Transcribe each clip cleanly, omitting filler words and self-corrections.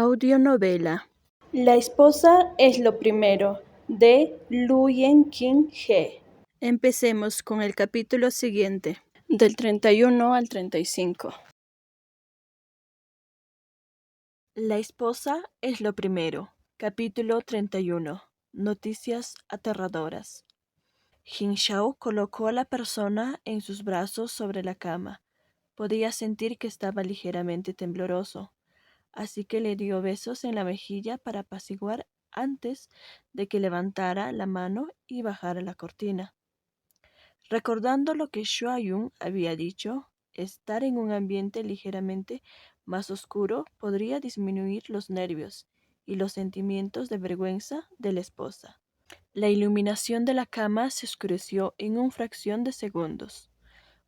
Audionovela. La esposa es lo primero, de Luyen King He. Empecemos con el capítulo siguiente. Del 31 al 35. La esposa es lo primero. Capítulo 31. Noticias aterradoras. Jin Shao colocó a la persona en sus brazos sobre la cama. Podía sentir que estaba ligeramente tembloroso, así que le dio besos en la mejilla para apaciguar antes de que levantara la mano y bajara la cortina. Recordando lo que Shuayun había dicho, estar en un ambiente ligeramente más oscuro podría disminuir los nervios y los sentimientos de vergüenza de la esposa. La iluminación de la cama se oscureció en una fracción de segundos.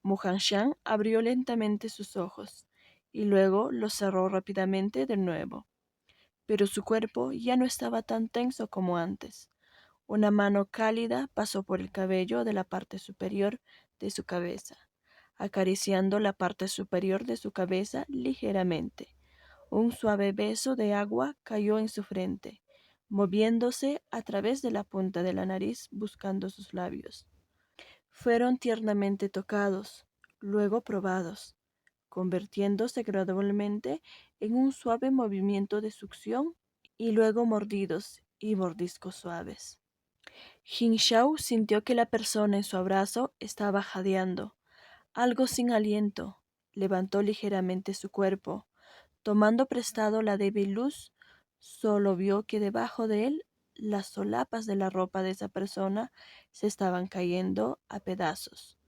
Mu Hanshan abrió lentamente sus ojos y luego los cerró rápidamente de nuevo. Pero su cuerpo ya no estaba tan tenso como antes. Una mano cálida pasó por el cabello de la parte superior de su cabeza, acariciando la parte superior de su cabeza ligeramente. Un suave beso de agua cayó en su frente, moviéndose a través de la punta de la nariz buscando sus labios. Fueron tiernamente tocados, luego probados, convirtiéndose gradualmente en un suave movimiento de succión y luego mordidos y mordiscos suaves. Jin Shao sintió que la persona en su abrazo estaba jadeando, algo sin aliento. Levantó ligeramente su cuerpo. Tomando prestado la débil luz, solo vio que debajo de él las solapas de la ropa de esa persona se estaban cayendo a pedazos.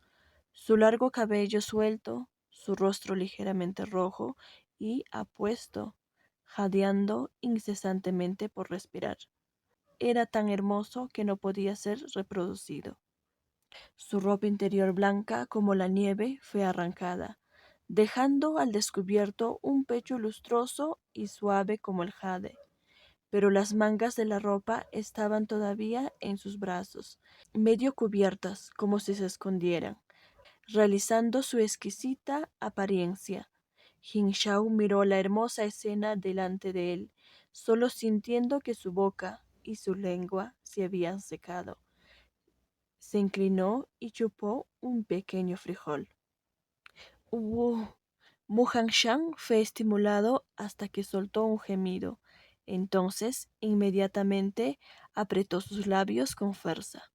Su largo cabello suelto, su rostro ligeramente rojo y apuesto, jadeando incesantemente por respirar. Era tan hermoso que no podía ser reproducido. Su ropa interior blanca como la nieve fue arrancada, dejando al descubierto un pecho lustroso y suave como el jade. Pero las mangas de la ropa estaban todavía en sus brazos, medio cubiertas como si se escondieran, realizando su exquisita apariencia. Jin Shao miró la hermosa escena delante de él, solo sintiendo que su boca y su lengua se habían secado. Se inclinó y chupó un pequeño frijol. Mu Hanshan fue estimulado hasta que soltó un gemido. Entonces, inmediatamente, apretó sus labios con fuerza.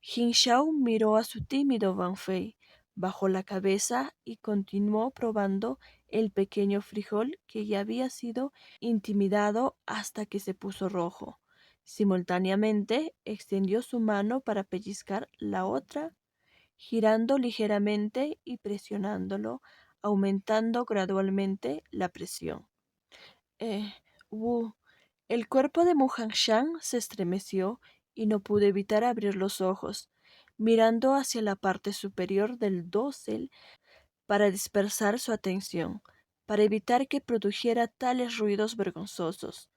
Jin Shao miró a su tímido Wang Fei, bajó la cabeza y continuó probando el pequeño frijol que ya había sido intimidado hasta que se puso rojo. Simultáneamente extendió su mano para pellizcar la otra, girando ligeramente y presionándolo, aumentando gradualmente la presión. Eh, Wu. El cuerpo de Mu Hanshan se estremeció y no pudo evitar abrir los ojos, mirando hacia la parte superior del dosel para dispersar su atención, para evitar que produjera tales ruidos vergonzosos.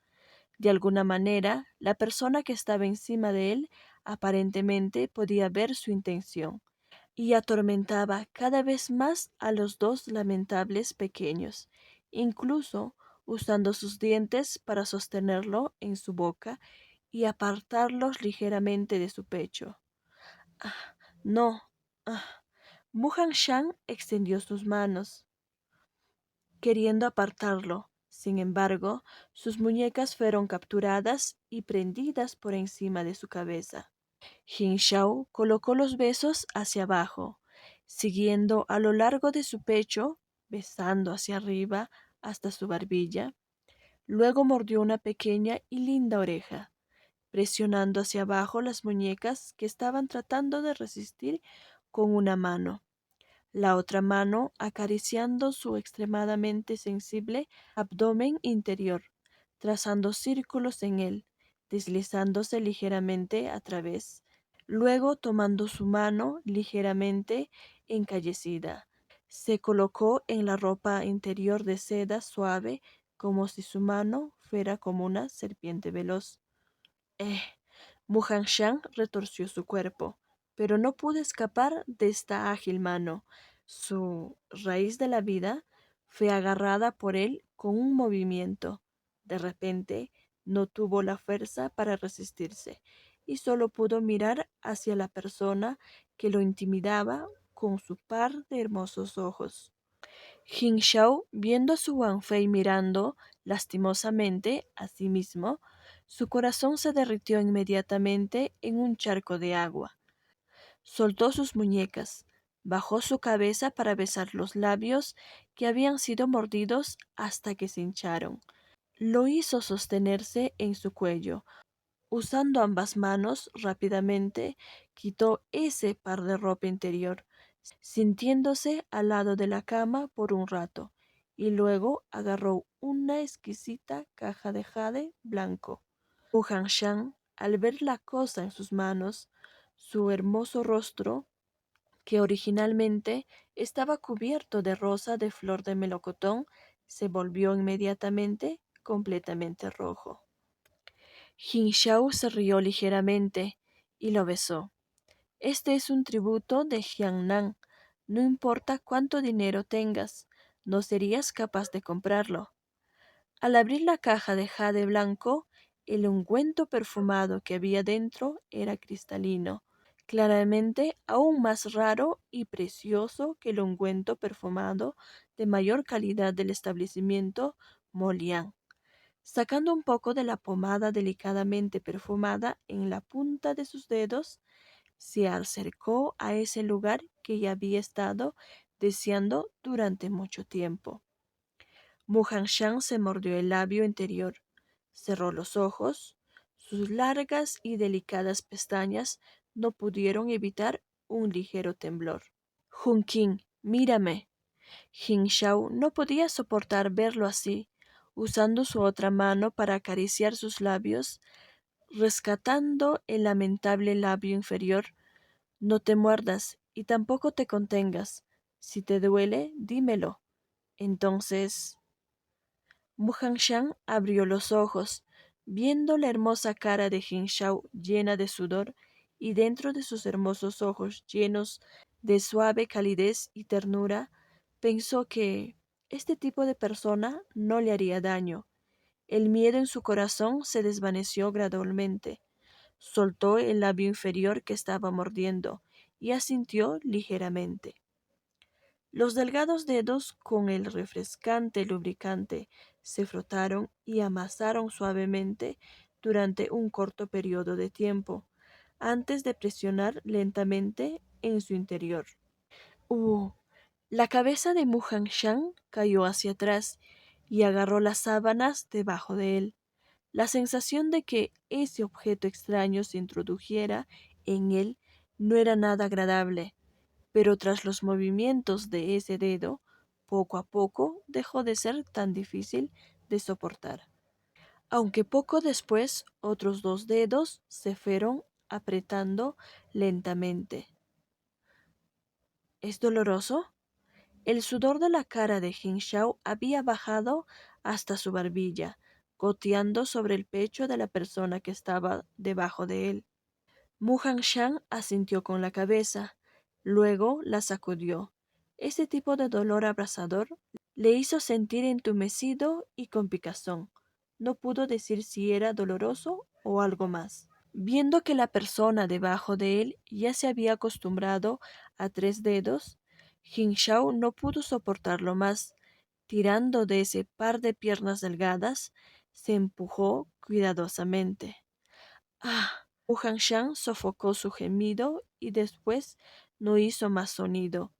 De alguna manera, la persona que estaba encima de él aparentemente podía ver su intención, y atormentaba cada vez más a los dos lamentables pequeños, incluso usando sus dientes para sostenerlo en su boca y apartarlos ligeramente de su pecho. ¡Ah, no! ¡Ah! Mu Hanshan extendió sus manos, queriendo apartarlo. Sin embargo, sus muñecas fueron capturadas y prendidas por encima de su cabeza. Jin Shao colocó los besos hacia abajo, siguiendo a lo largo de su pecho, besando hacia arriba hasta su barbilla. Luego mordió una pequeña y linda oreja, presionando hacia abajo las muñecas que estaban tratando de resistir con una mano. La otra mano acariciando su extremadamente sensible abdomen interior, trazando círculos en él, deslizándose ligeramente a través. Luego, tomando su mano ligeramente encallecida, se colocó en la ropa interior de seda suave como si su mano fuera como una serpiente veloz. Eh, Mu Hanshan retorció su cuerpo, pero no pudo escapar de esta ágil mano. Su raíz de la vida fue agarrada por él con un movimiento. De repente, no tuvo la fuerza para resistirse y solo pudo mirar hacia la persona que lo intimidaba con su par de hermosos ojos. Jin Shao, viendo a su Wang Fei mirando lastimosamente a sí mismo, su corazón se derritió inmediatamente en un charco de agua. Soltó sus muñecas, bajó su cabeza para besar los labios que habían sido mordidos hasta que se hincharon. Lo hizo sostenerse en su cuello. Usando ambas manos rápidamente, quitó ese par de ropa interior, sintiéndose al lado de la cama por un rato, y luego agarró una exquisita caja de jade blanco. Mu Hanshan, al ver la cosa en sus manos, su hermoso rostro, que originalmente estaba cubierto de rosa de flor de melocotón, se volvió inmediatamente completamente rojo. Jin Shao se rió ligeramente y lo besó. Este es un tributo de Jiangnan. No importa cuánto dinero tengas, no serías capaz de comprarlo. Al abrir la caja de jade blanco, el ungüento perfumado que había dentro era cristalino, claramente aún más raro y precioso que el ungüento perfumado de mayor calidad del establecimiento Molian. Sacando un poco de la pomada delicadamente perfumada en la punta de sus dedos, se acercó a ese lugar que ya había estado deseando durante mucho tiempo. Mu Hanshan se mordió el labio interior, cerró los ojos, sus largas y delicadas pestañas no pudieron evitar un ligero temblor. Junqing, mírame. Jin Shao no podía soportar verlo así, usando su otra mano para acariciar sus labios, rescatando el lamentable labio inferior. No te muerdas y tampoco te contengas. Si te duele, dímelo. Entonces, Mu Hanshan abrió los ojos, viendo la hermosa cara de Jin Shao llena de sudor y dentro de sus hermosos ojos llenos de suave calidez y ternura, pensó que este tipo de persona no le haría daño. El miedo en su corazón se desvaneció gradualmente. Soltó el labio inferior que estaba mordiendo y asintió ligeramente. Los delgados dedos con el refrescante lubricante se frotaron y amasaron suavemente durante un corto periodo de tiempo, antes de presionar lentamente en su interior. Uh, la cabeza de Mu Hanshan cayó hacia atrás y agarró las sábanas debajo de él. La sensación de que ese objeto extraño se introdujera en él no era nada agradable, pero tras los movimientos de ese dedo, poco a poco dejó de ser tan difícil de soportar. Aunque poco después otros dos dedos se fueron apretando lentamente. ¿Es doloroso? El sudor de la cara de Jin Shao había bajado hasta su barbilla, goteando sobre el pecho de la persona que estaba debajo de él. Mu Hanshan asintió con la cabeza, luego la sacudió. Ese tipo de dolor abrasador le hizo sentir entumecido y con picazón. No pudo decir si era doloroso o algo más. Viendo que la persona debajo de él ya se había acostumbrado a tres dedos, Jin Shao no pudo soportarlo más. Tirando de ese par de piernas delgadas, se empujó cuidadosamente. ¡Ah! Wu Hanshan sofocó su gemido y después no hizo más sonido.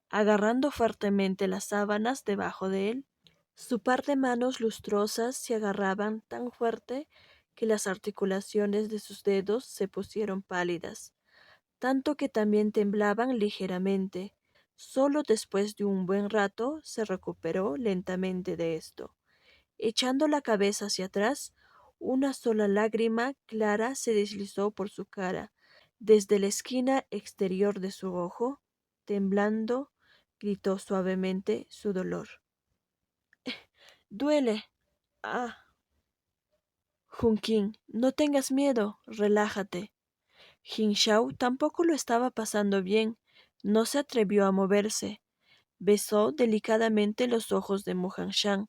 Agarrando fuertemente las sábanas debajo de él, su par de manos lustrosas se agarraban tan fuerte que las articulaciones de sus dedos se pusieron pálidas, tanto que también temblaban ligeramente. Solo después de un buen rato se recuperó lentamente de esto. Echando la cabeza hacia atrás, una sola lágrima clara se deslizó por su cara. Desde la esquina exterior de su ojo, temblando, gritó suavemente su dolor. ¡Duele! ¡Ah! Junqing, no tengas miedo, relájate. Jin Shao tampoco lo estaba pasando bien. No se atrevió a moverse. Besó delicadamente los ojos de Mu Hanshan,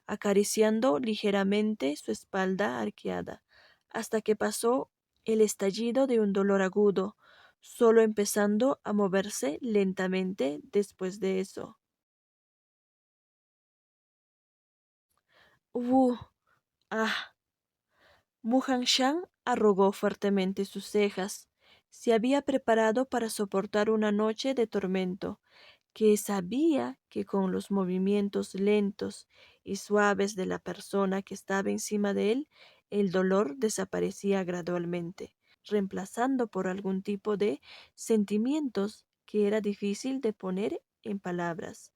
acariciando ligeramente su espalda arqueada, hasta que pasó el estallido de un dolor agudo, solo empezando a moverse lentamente después de eso. ¡Uh! ¡Ah! Muhanshan arrugó fuertemente sus cejas. Se había preparado para soportar una noche de tormento, que sabía que con los movimientos lentos y suaves de la persona que estaba encima de él, el dolor desaparecía gradualmente, reemplazando por algún tipo de sentimientos que era difícil de poner en palabras.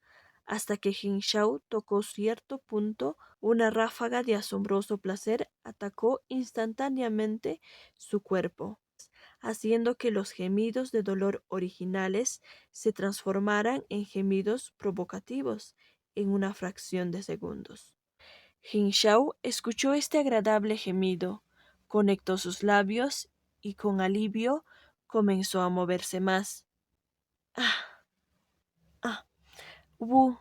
Hasta que Jin Shao tocó cierto punto, una ráfaga de asombroso placer atacó instantáneamente su cuerpo, haciendo que los gemidos de dolor originales se transformaran en gemidos provocativos en una fracción de segundos. Jin Shao escuchó este agradable gemido, conectó sus labios y con alivio comenzó a moverse más. ¡Ah! ¡Ah! ¡Wu!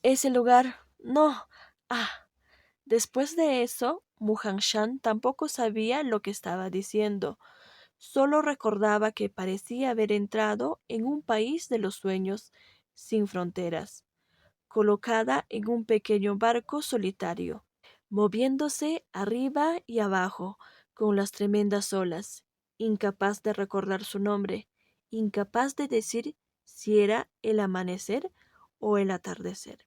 ¡Ese lugar! ¡No! ¡Ah! Después de eso, Muhanshan tampoco sabía lo que estaba diciendo. Solo recordaba que parecía haber entrado en un país de los sueños sin fronteras, colocada en un pequeño barco solitario, moviéndose arriba y abajo con las tremendas olas, incapaz de recordar su nombre, incapaz de decir si era el amanecer o el atardecer.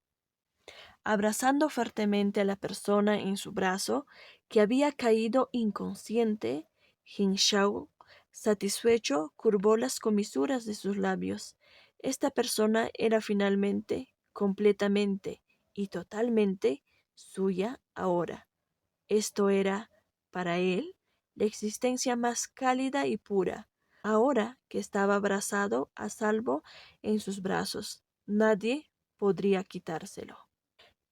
Abrazando fuertemente a la persona en su brazo, que había caído inconsciente, Jin Shao, satisfecho, curvó las comisuras de sus labios. Esta persona era finalmente, completamente y totalmente suya ahora. Esto era, para él, la existencia más cálida y pura. Ahora que estaba abrazado a salvo en sus brazos, nadie podría quitárselo.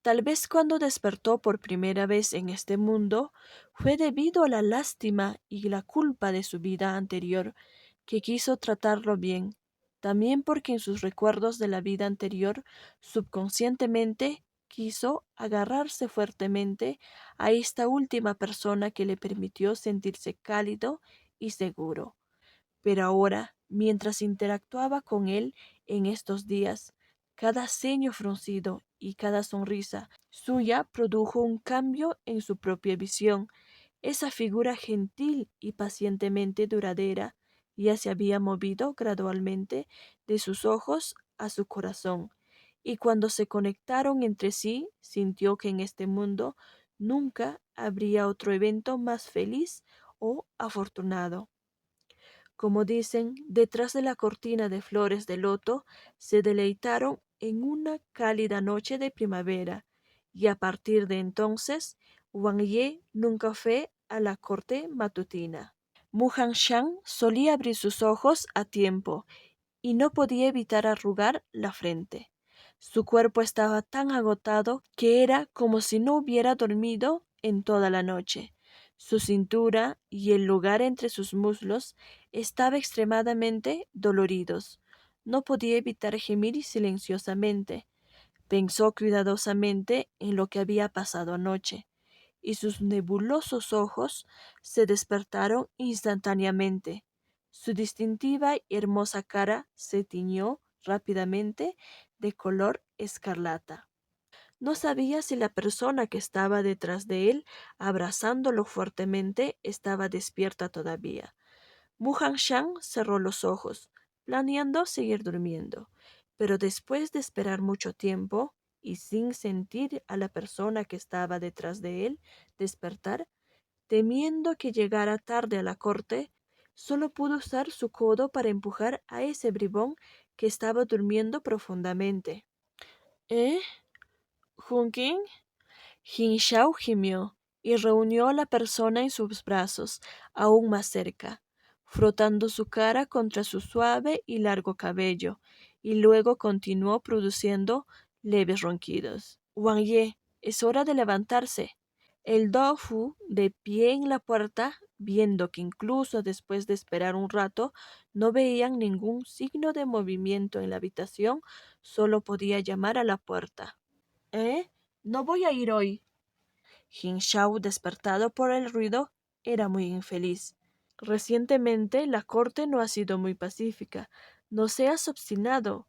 Tal vez cuando despertó por primera vez en este mundo fue debido a la lástima y la culpa de su vida anterior, que quiso tratarlo bien, también porque en sus recuerdos de la vida anterior subconscientemente quiso agarrarse fuertemente a esta última persona que le permitió sentirse cálido y seguro. Pero ahora, mientras interactuaba con él en estos días, cada ceño fruncido y cada sonrisa suya produjo un cambio en su propia visión. Esa figura gentil y pacientemente duradera ya se había movido gradualmente de sus ojos a su corazón, y cuando se conectaron entre sí, sintió que en este mundo nunca habría otro evento más feliz o afortunado. Como dicen, detrás de la cortina de flores de loto se deleitaron en una cálida noche de primavera, y a partir de entonces Wang Ye nunca fue a la corte matutina. Muhan Shan solía abrir sus ojos a tiempo y no podía evitar arrugar la frente. Su cuerpo estaba tan agotado que era como si no hubiera dormido en toda la noche. Su cintura y el lugar entre sus muslos estaban extremadamente doloridos. No podía evitar gemir silenciosamente. Pensó cuidadosamente en lo que había pasado anoche, y sus nebulosos ojos se despertaron instantáneamente. Su distintiva y hermosa cara se tiñó rápidamente de color escarlata. No sabía si la persona que estaba detrás de él, abrazándolo fuertemente, estaba despierta todavía. Muhan Shan cerró los ojos, planeando seguir durmiendo, pero después de esperar mucho tiempo y sin sentir a la persona que estaba detrás de él despertar, temiendo que llegara tarde a la corte, solo pudo usar su codo para empujar a ese bribón que estaba durmiendo profundamente. ¿Eh? ¿Junkin? Jin Shao gimió y reunió a la persona en sus brazos, aún más cerca, frotando su cara contra su suave y largo cabello, y luego continuó produciendo leves ronquidos. Wang Ye, es hora de levantarse. El Dofu, de pie en la puerta, viendo que incluso después de esperar un rato no veían ningún signo de movimiento en la habitación, solo podía llamar a la puerta. ¿Eh? No voy a ir hoy. Jin Shao, despertado por el ruido, era muy infeliz. Recientemente la corte no ha sido muy pacífica. No seas obstinado.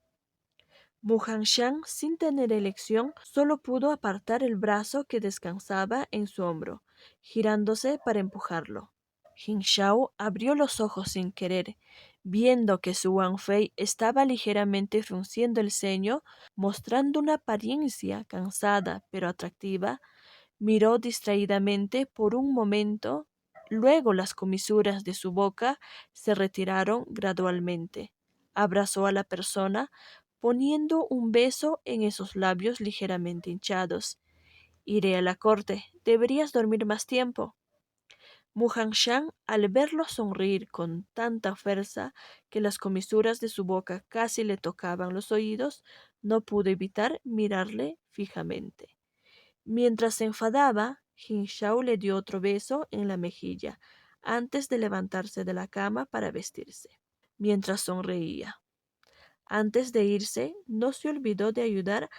Mu Hanshan, sin tener elección, solo pudo apartar el brazo que descansaba en su hombro, girándose para empujarlo. Jin Shao abrió los ojos sin querer, viendo que su Wang Fei estaba ligeramente frunciendo el ceño, mostrando una apariencia cansada pero atractiva. Miró distraídamente por un momento, luego las comisuras de su boca se retiraron gradualmente. Abrazó a la persona, poniendo un beso en esos labios ligeramente hinchados. Iré a la corte. Deberías dormir más tiempo. Mu Hanshan, al verlo sonreír con tanta fuerza que las comisuras de su boca casi le tocaban los oídos, no pudo evitar mirarle fijamente. Mientras se enfadaba, Jin Shao le dio otro beso en la mejilla antes de levantarse de la cama para vestirse, mientras sonreía. Antes de irse, no se olvidó de ayudar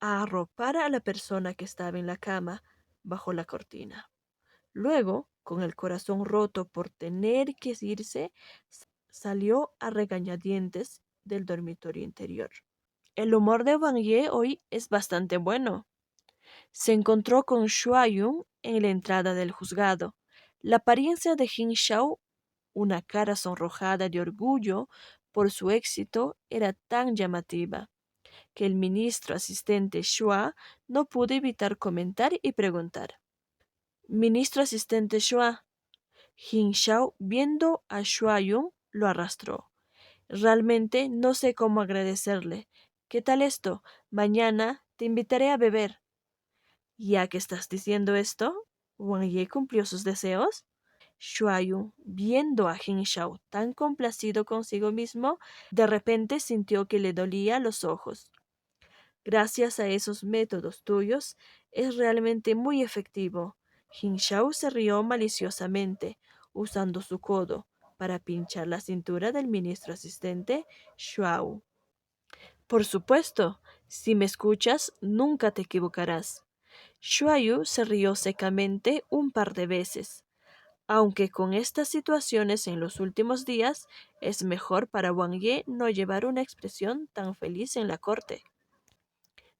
a arropar a la persona que estaba en la cama bajo la cortina. Luego, con el corazón roto por tener que irse, salió a regañadientes del dormitorio interior. El humor de Wang Ye hoy es bastante bueno. Se encontró con Shuayun en la entrada del juzgado. La apariencia de Jin Shao, una cara sonrojada de orgullo por su éxito, era tan llamativa que el ministro asistente Shua no pudo evitar comentar y preguntar. Ministro asistente Shua. Jin Shao, viendo a Shuayun, lo arrastró. Realmente no sé cómo agradecerle. ¿Qué tal esto? Mañana te invitaré a beber. ¿Ya que estás diciendo esto? ¿Wang Ye cumplió sus deseos? Shuayu, viendo a Jin Shao tan complacido consigo mismo, de repente sintió que le dolía los ojos. Gracias a esos métodos tuyos, es realmente muy efectivo. Jin Shao se rió maliciosamente, usando su codo para pinchar la cintura del ministro asistente, Shuao. Por supuesto, si me escuchas, nunca te equivocarás. Shuayu se rió secamente un par de veces. Aunque con estas situaciones en los últimos días, es mejor para Wang Ye no llevar una expresión tan feliz en la corte.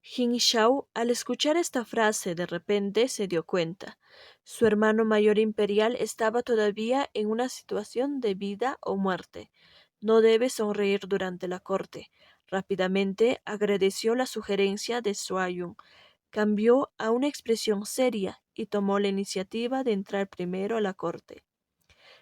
Jin Shao, al escuchar esta frase, de repente se dio cuenta. Su hermano mayor imperial estaba todavía en una situación de vida o muerte. No debe sonreír durante la corte. Rápidamente agradeció la sugerencia de Shuayun, cambió a una expresión seria y tomó la iniciativa de entrar primero a la corte.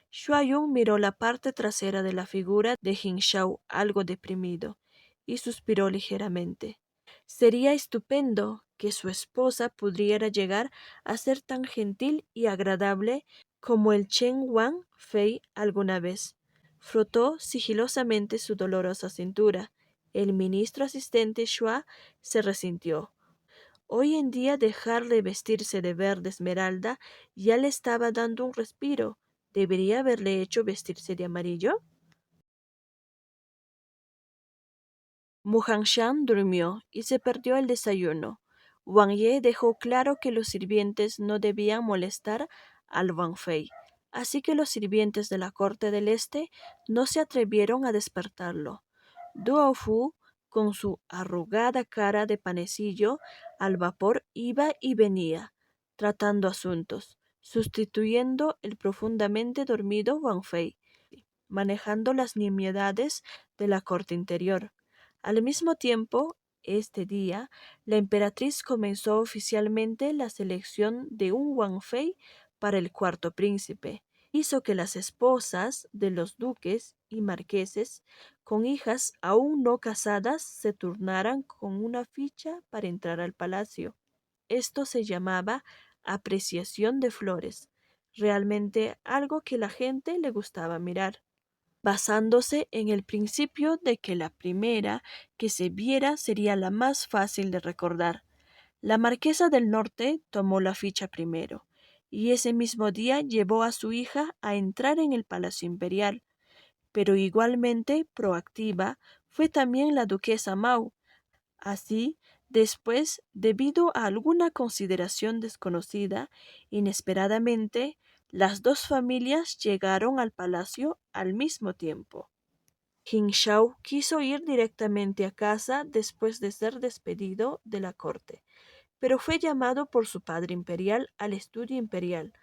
Shuayun miró la parte trasera de la figura de Jin Shao algo deprimido y suspiró ligeramente. Sería estupendo que su esposa pudiera llegar a ser tan gentil y agradable como el Chen Wang Fei alguna vez. Frotó sigilosamente su dolorosa cintura. El ministro asistente Shua se resintió. Hoy en día dejarle vestirse de verde esmeralda ya le estaba dando un respiro. ¿Debería haberle hecho vestirse de amarillo? Mu Hanshan durmió y se perdió el desayuno. Wang Ye dejó claro que los sirvientes no debían molestar al Wang Fei, así que los sirvientes de la corte del este no se atrevieron a despertarlo. Duo Fu, con su arrugada cara de panecillo al vapor, iba y venía, tratando asuntos, sustituyendo el profundamente dormido Wang Fei, manejando las nimiedades de la corte interior. Al mismo tiempo, este día, la emperatriz comenzó oficialmente la selección de un Wang Fei para el cuarto príncipe. Hizo que las esposas de los duques y marqueses con hijas aún no casadas se turnaran con una ficha para entrar al palacio. Esto se llamaba apreciación de flores, realmente algo que la gente le gustaba mirar, basándose en el principio de que la primera que se viera sería la más fácil de recordar. La marquesa del norte tomó la ficha primero, y ese mismo día llevó a su hija a entrar en el palacio imperial. Pero igualmente proactiva fue también la duquesa Mao. Así, Después, debido a alguna consideración desconocida, inesperadamente, las dos familias llegaron al palacio al mismo tiempo. Jin Shao quiso ir directamente a casa después de ser despedido de la corte, pero fue llamado por su padre imperial al estudio imperial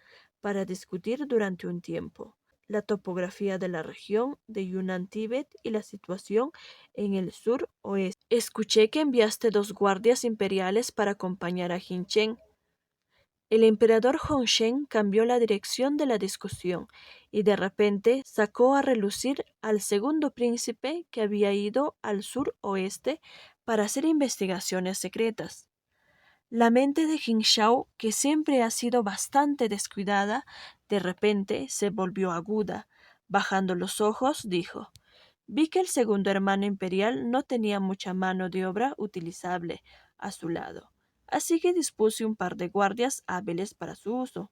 para discutir durante un tiempo la topografía de la región de Yunnan-Tíbet y la situación en el sur oeste. Escuché que enviaste 2 guardias imperiales para acompañar a Jin Chen. El emperador Hongzhen cambió la dirección de la discusión y de repente sacó a relucir al segundo príncipe que había ido al sur-oeste para hacer investigaciones secretas. La mente de Jin Shao, que siempre ha sido bastante descuidada, de repente se volvió aguda. Bajando los ojos, dijo: Vi que el segundo hermano imperial no tenía mucha mano de obra utilizable a su lado, así que dispuse un par de guardias hábiles para su uso.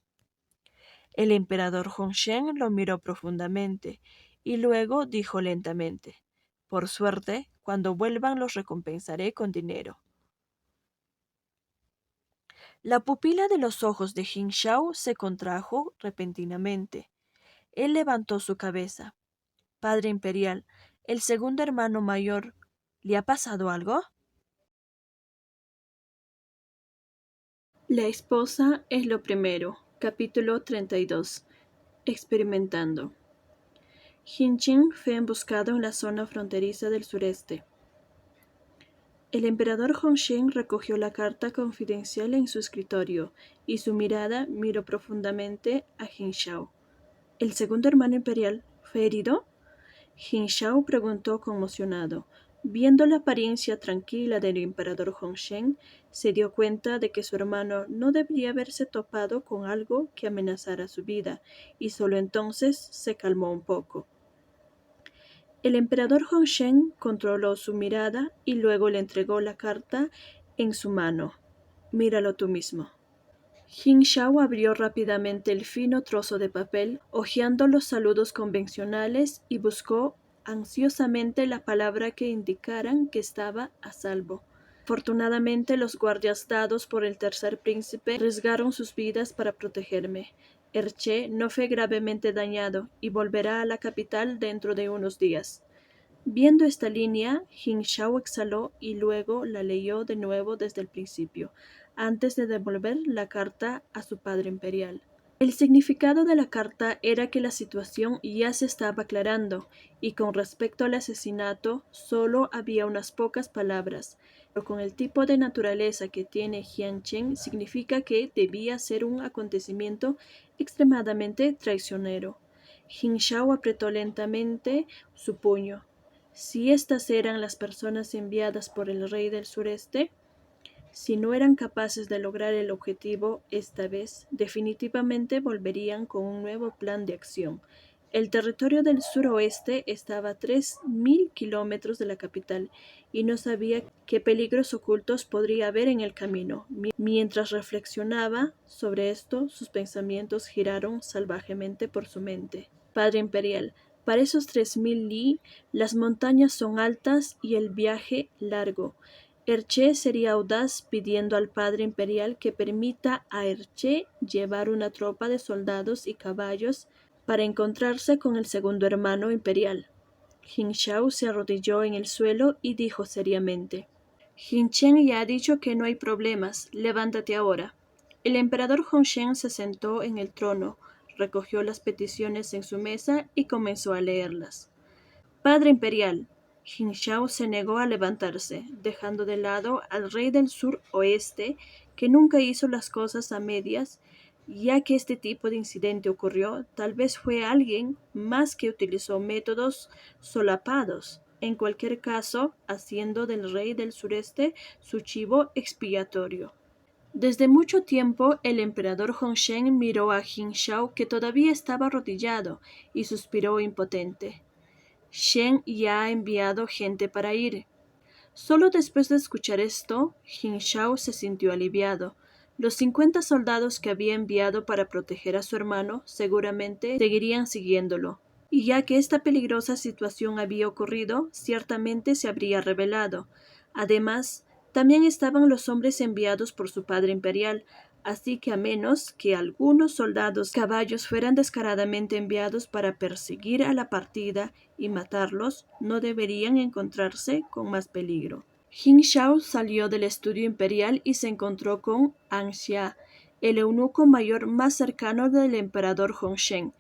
El emperador Hongzhen lo miró profundamente y luego dijo lentamente: Por suerte, cuando vuelvan los recompensaré con dinero. La pupila de los ojos de Jin Shao se contrajo repentinamente. Él levantó su cabeza. Padre imperial, el segundo hermano mayor, ¿le ha pasado algo? La esposa es lo primero. Capítulo 32. Experimentando. Jin Chen fue emboscado en la zona fronteriza del sureste. El emperador Hongzhen recogió la carta confidencial en su escritorio y su mirada miró profundamente a Jin Shao. ¿El segundo hermano imperial fue herido? Jin Shao preguntó conmocionado. Viendo la apariencia tranquila del emperador Hongzhen, se dio cuenta de que su hermano no debería haberse topado con algo que amenazara su vida, y solo entonces se calmó un poco. El emperador Hongzhen controló su mirada y luego le entregó la carta en su mano. Míralo tú mismo. Jin Shao abrió rápidamente el fino trozo de papel, hojeando los saludos convencionales y buscó ansiosamente la palabra que indicaran que estaba a salvo. Afortunadamente, los guardias dados por el tercer príncipe arriesgaron sus vidas para protegerme. Erche no fue gravemente dañado y volverá a la capital dentro de unos días. Viendo esta línea, Jin Shao exhaló y luego la leyó de nuevo desde el principio, antes de devolver la carta a su padre imperial. El significado de la carta era que la situación ya se estaba aclarando, y con respecto al asesinato solo había unas pocas palabras, pero con el tipo de naturaleza que tiene Jian Chen significa que debía ser un acontecimiento extremadamente traicionero. Jin Shao apretó lentamente su puño. Si estas eran las personas enviadas por el rey del sureste, si no eran capaces de lograr el objetivo esta vez, definitivamente volverían con un nuevo plan de acción. El territorio del suroeste estaba a 3.000 kilómetros de la capital y no sabía qué peligros ocultos podría haber en el camino. Mientras reflexionaba sobre esto, sus pensamientos giraron salvajemente por su mente. Padre imperial, para esos 3.000 li, las montañas son altas y el viaje largo. Erche sería audaz pidiendo al padre imperial que permita a Erche llevar una tropa de soldados y caballos para encontrarse con el segundo hermano imperial. Jin Shao se arrodilló en el suelo y dijo seriamente: Jin Chen ya ha dicho que no hay problemas, levántate ahora. El emperador Hongzhen se sentó en el trono, recogió las peticiones en su mesa y comenzó a leerlas. Padre imperial. Jin Shao se negó a levantarse, dejando de lado al rey del sur-oeste, que nunca hizo las cosas a medias, ya que este tipo de incidente ocurrió, tal vez fue alguien más que utilizó métodos solapados, en cualquier caso, haciendo del rey del sureste su chivo expiatorio. Desde mucho tiempo el emperador Hongzhen miró a Jin Shao, que todavía estaba arrodillado, y suspiró impotente. Shen ya ha enviado gente para ir. Solo después de escuchar esto, Jin Shao se sintió aliviado. Los 50 soldados que había enviado para proteger a su hermano seguramente seguirían siguiéndolo, y ya que esta peligrosa situación había ocurrido, ciertamente se habría revelado. Además, También estaban los hombres enviados por su padre imperial, así que a menos que algunos soldados caballos fueran descaradamente enviados para perseguir a la partida y matarlos, no deberían encontrarse con más peligro. Jin Shao salió del estudio imperial y se encontró con An Xia, el eunuco mayor más cercano del emperador Hongzhen,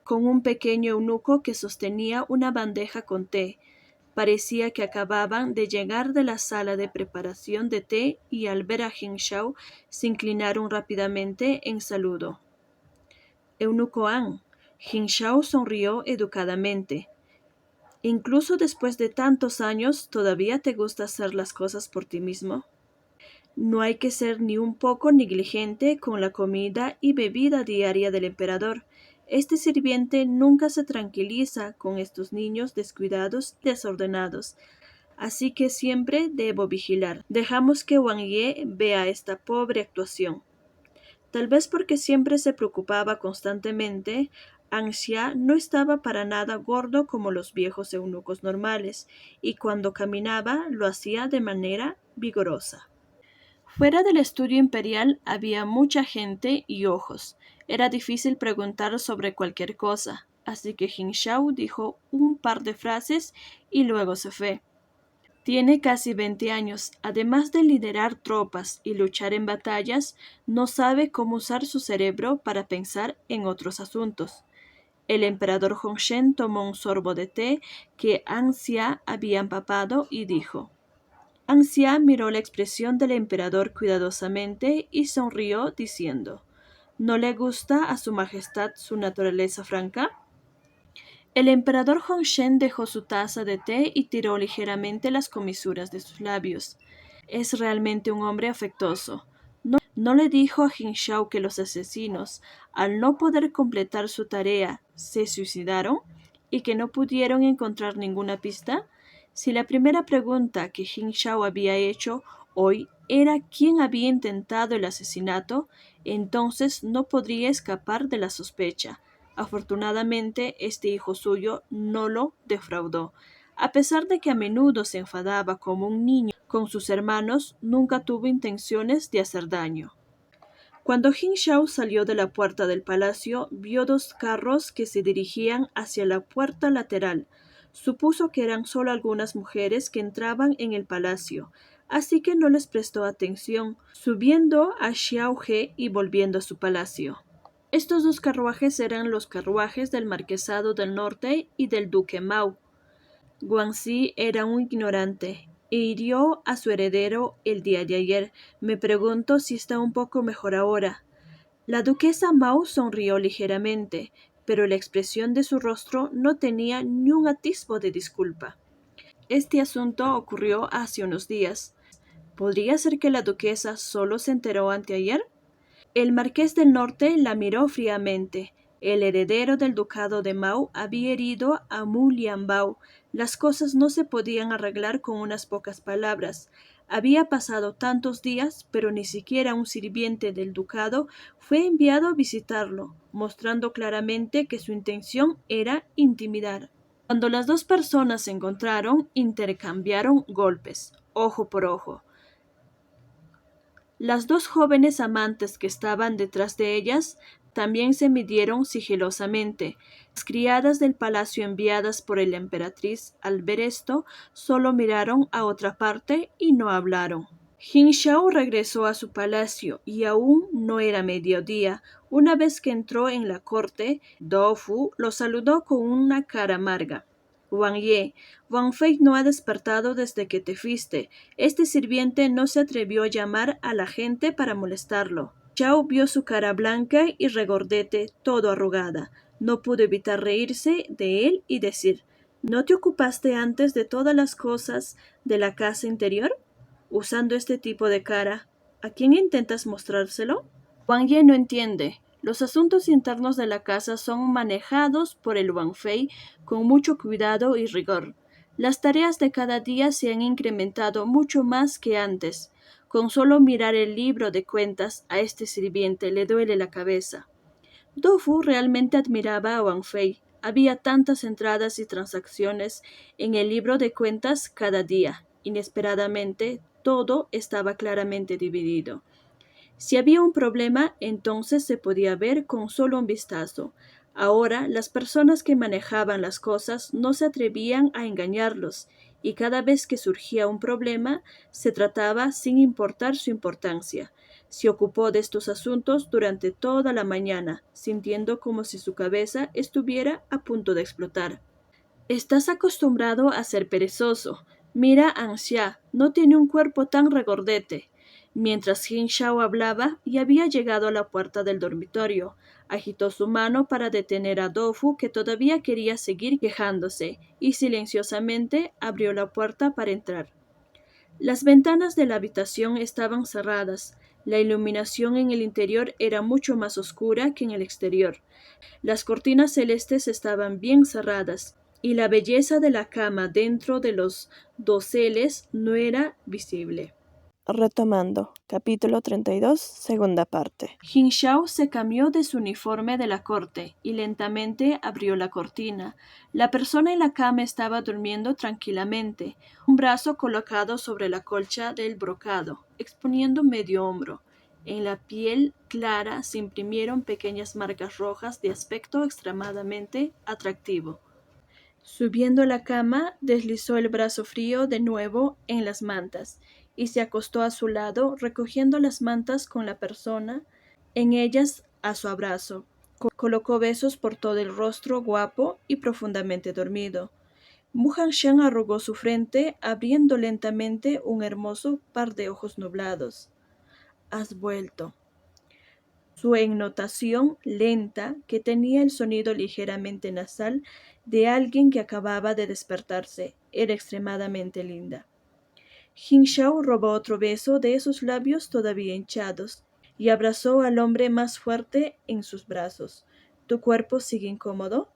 con un pequeño eunuco que sostenía una bandeja con té. Parecía que acababan de llegar de la sala de preparación de té y al ver a Jin Shao se inclinaron rápidamente en saludo. Eunuco An. Jin Shao sonrió educadamente. Incluso después de tantos años, ¿todavía te gusta hacer las cosas por ti mismo? No hay que ser ni un poco negligente con la comida y bebida diaria del emperador. Este sirviente nunca se tranquiliza con estos niños descuidados y desordenados, así que siempre debo vigilar. Dejamos que Wang Ye vea esta pobre actuación. Tal vez porque siempre se preocupaba constantemente, An Xia no estaba para nada gordo como los viejos eunucos normales, y cuando caminaba lo hacía de manera vigorosa. Fuera del estudio imperial había mucha gente y ojos. Era difícil preguntar sobre cualquier cosa, así que Jin Shao dijo un par de frases y luego se fue. Tiene casi 20 años. Además de liderar tropas y luchar en batallas, no sabe cómo usar su cerebro para pensar en otros asuntos. El emperador Hongzhen tomó un sorbo de té que An Xia había empapado y dijo. An Xia miró la expresión del emperador cuidadosamente y sonrió diciendo, ¿no le gusta a su majestad su naturaleza franca? El emperador Hongzhen dejó su taza de té y tiró ligeramente las comisuras de sus labios. Es realmente un hombre afectuoso. ¿No le dijo a Jin Shao que los asesinos, al no poder completar su tarea, se suicidaron y que no pudieron encontrar ninguna pista? Si la primera pregunta que Jin Shao había hecho hoy era quién había intentado el asesinato, entonces no podría escapar de la sospecha. Afortunadamente, este hijo suyo no lo defraudó. A pesar de que a menudo se enfadaba como un niño con sus hermanos, nunca tuvo intenciones de hacer daño. Cuando Jin Shao salió de la puerta del palacio, vio dos carros que se dirigían hacia la puerta lateral. Supuso que eran solo algunas mujeres que entraban en el palacio, así que no les prestó atención, subiendo a Xiaohe y volviendo a su palacio. Estos dos carruajes eran los carruajes del Marquesado del Norte y del Duque Mao. Guangxi era un ignorante e hirió a su heredero el día de ayer. Me pregunto si está un poco mejor ahora. La duquesa Mao sonrió ligeramente, pero la expresión de su rostro no tenía ni un atisbo de disculpa. Este asunto ocurrió hace unos días. ¿Podría ser que la duquesa solo se enteró anteayer? El marqués del norte la miró fríamente. El heredero del ducado de Mao había herido a Mu Lianbao. Las cosas no se podían arreglar con unas pocas palabras. Había pasado tantos días, pero ni siquiera un sirviente del ducado fue enviado a visitarlo, mostrando claramente que su intención era intimidar. Cuando las dos personas se encontraron, intercambiaron golpes, ojo por ojo. Las dos jóvenes amantes que estaban detrás de ellas también se midieron sigilosamente. Las criadas del palacio enviadas por la emperatriz al ver esto solo miraron a otra parte y no hablaron. Jin Shao regresó a su palacio y aún no era mediodía. Una vez que entró en la corte, Dofu lo saludó con una cara amarga. Wang Ye, Wang Fei no ha despertado desde que te fuiste. Este sirviente no se atrevió a llamar a la gente para molestarlo. Chao vio su cara blanca y regordete, todo arrugada. No pudo evitar reírse de él y decir, ¿no te ocupaste antes de todas las cosas de la casa interior? Usando este tipo de cara, ¿a quién intentas mostrárselo? Wang Ye no entiende. Los asuntos internos de la casa son manejados por el Wang Fei con mucho cuidado y rigor. Las tareas de cada día se han incrementado mucho más que antes. Con solo mirar el libro de cuentas a este sirviente le duele la cabeza. Dofu realmente admiraba a Wang Fei. Había tantas entradas y transacciones en el libro de cuentas cada día. Inesperadamente, todo estaba claramente dividido. Si había un problema, entonces se podía ver con solo un vistazo. Ahora, las personas que manejaban las cosas no se atrevían a engañarlos, y cada vez que surgía un problema, se trataba sin importar su importancia. Se ocupó de estos asuntos durante toda la mañana, sintiendo como si su cabeza estuviera a punto de explotar. Estás acostumbrado a ser perezoso. Mira a Anxia, no tiene un cuerpo tan regordete. Mientras Jin Shao hablaba y había llegado a la puerta del dormitorio, agitó su mano para detener a Dofu, que todavía quería seguir quejándose, y silenciosamente abrió la puerta para entrar. Las ventanas de la habitación estaban cerradas. La iluminación en el interior era mucho más oscura que en el exterior. Las cortinas celestes estaban bien cerradas, y la belleza de la cama dentro de los doseles no era visible. Retomando, capítulo 32, segunda parte. Jin Shao se cambió de su uniforme de la corte y lentamente abrió la cortina. La persona en la cama estaba durmiendo tranquilamente, un brazo colocado sobre la colcha del brocado, exponiendo medio hombro. En la piel clara se imprimieron pequeñas marcas rojas de aspecto extremadamente atractivo. Subiendo a la cama, deslizó el brazo frío de nuevo en las mantas y se acostó a su lado, recogiendo las mantas con la persona en ellas a su abrazo. Colocó besos por todo el rostro guapo y profundamente dormido. Mu Hanshan arrugó su frente, abriendo lentamente un hermoso par de ojos nublados. Has vuelto. Su entonación lenta, que tenía el sonido ligeramente nasal de alguien que acababa de despertarse, era extremadamente linda. Jin Shao robó otro beso de esos labios todavía hinchados y abrazó al hombre más fuerte en sus brazos. ¿Tu cuerpo sigue incómodo?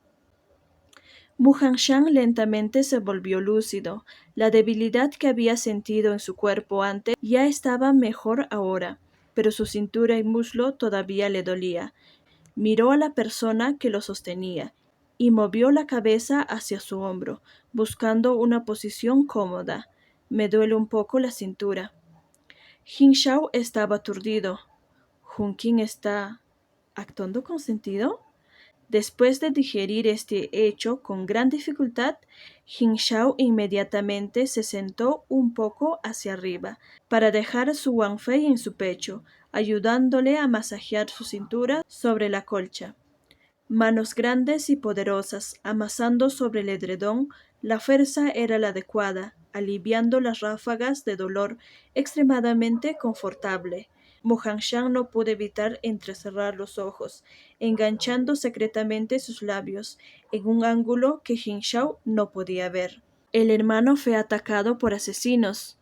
Mu Hanshan lentamente se volvió lúcido. La debilidad que había sentido en su cuerpo antes ya estaba mejor ahora, pero su cintura y muslo todavía le dolía. Miró a la persona que lo sostenía y movió la cabeza hacia su hombro, buscando una posición cómoda. Me duele un poco la cintura. Jin Shao estaba aturdido. ¿Hun Qin está actuando con sentido? Después de digerir este hecho con gran dificultad, Jin Shao inmediatamente se sentó un poco hacia arriba para dejar su Wanfei en su pecho, ayudándole a masajear su cintura sobre la colcha. Manos grandes y poderosas amasando sobre el edredón, la fuerza era la adecuada, aliviando las ráfagas de dolor extremadamente confortable. Mu Hanshan no pudo evitar entrecerrar los ojos, enganchando secretamente sus labios en un ángulo que Jin Shao no podía ver. El hermano fue atacado por asesinos.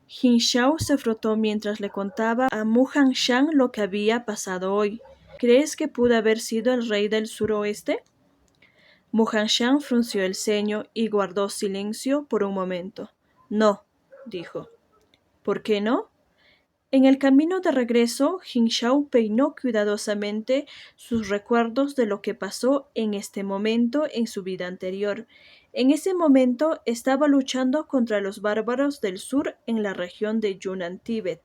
Jin Shao se frotó mientras le contaba a Mu Hanshan lo que había pasado hoy. ¿Crees que pudo haber sido el rey del suroeste? Mu Hanshan frunció el ceño y guardó silencio por un momento. No, dijo. ¿Por qué no? En el camino de regreso, Jin Shao peinó cuidadosamente sus recuerdos de lo que pasó en este momento en su vida anterior. En ese momento estaba luchando contra los bárbaros del sur en la región de Yunnan, Tíbet,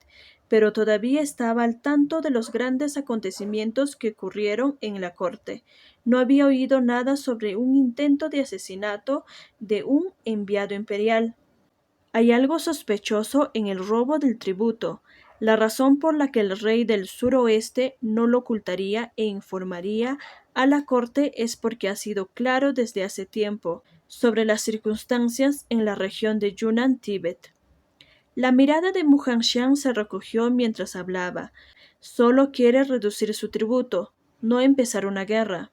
pero todavía estaba al tanto de los grandes acontecimientos que ocurrieron en la corte. No había oído nada sobre un intento de asesinato de un enviado imperial. Hay algo sospechoso en el robo del tributo. La razón por la que el rey del suroeste no lo ocultaría e informaría a la corte es porque ha sido claro desde hace tiempo sobre las circunstancias en la región de Yunnan, Tíbet. La mirada de Mu Hanshan se recogió mientras hablaba. Solo quiere reducir su tributo, no empezar una guerra.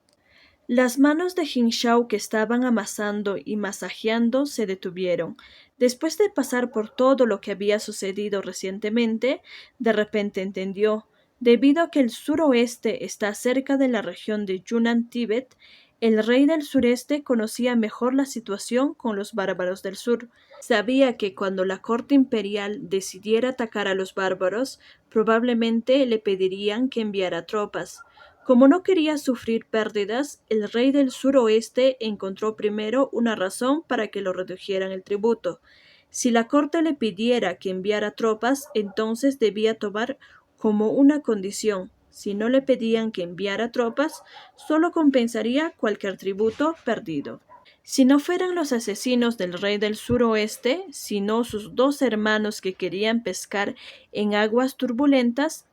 Las manos de Jin Shao, que estaban amasando y masajeando, se detuvieron. Después de pasar por todo lo que había sucedido recientemente, de repente entendió. Debido a que el suroeste está cerca de la región de Yunnan, Tíbet, el rey del sureste conocía mejor la situación con los bárbaros del sur. Sabía que cuando la corte imperial decidiera atacar a los bárbaros, probablemente le pedirían que enviara tropas. Como no quería sufrir pérdidas, el rey del suroeste encontró primero una razón para que lo redujeran el tributo. Si la corte le pidiera que enviara tropas, entonces debía tomar como una condición. Si no le pedían que enviara tropas, solo compensaría cualquier tributo perdido. Si no fueran los asesinos del rey del suroeste, sino sus dos hermanos que querían pescar en aguas turbulentas,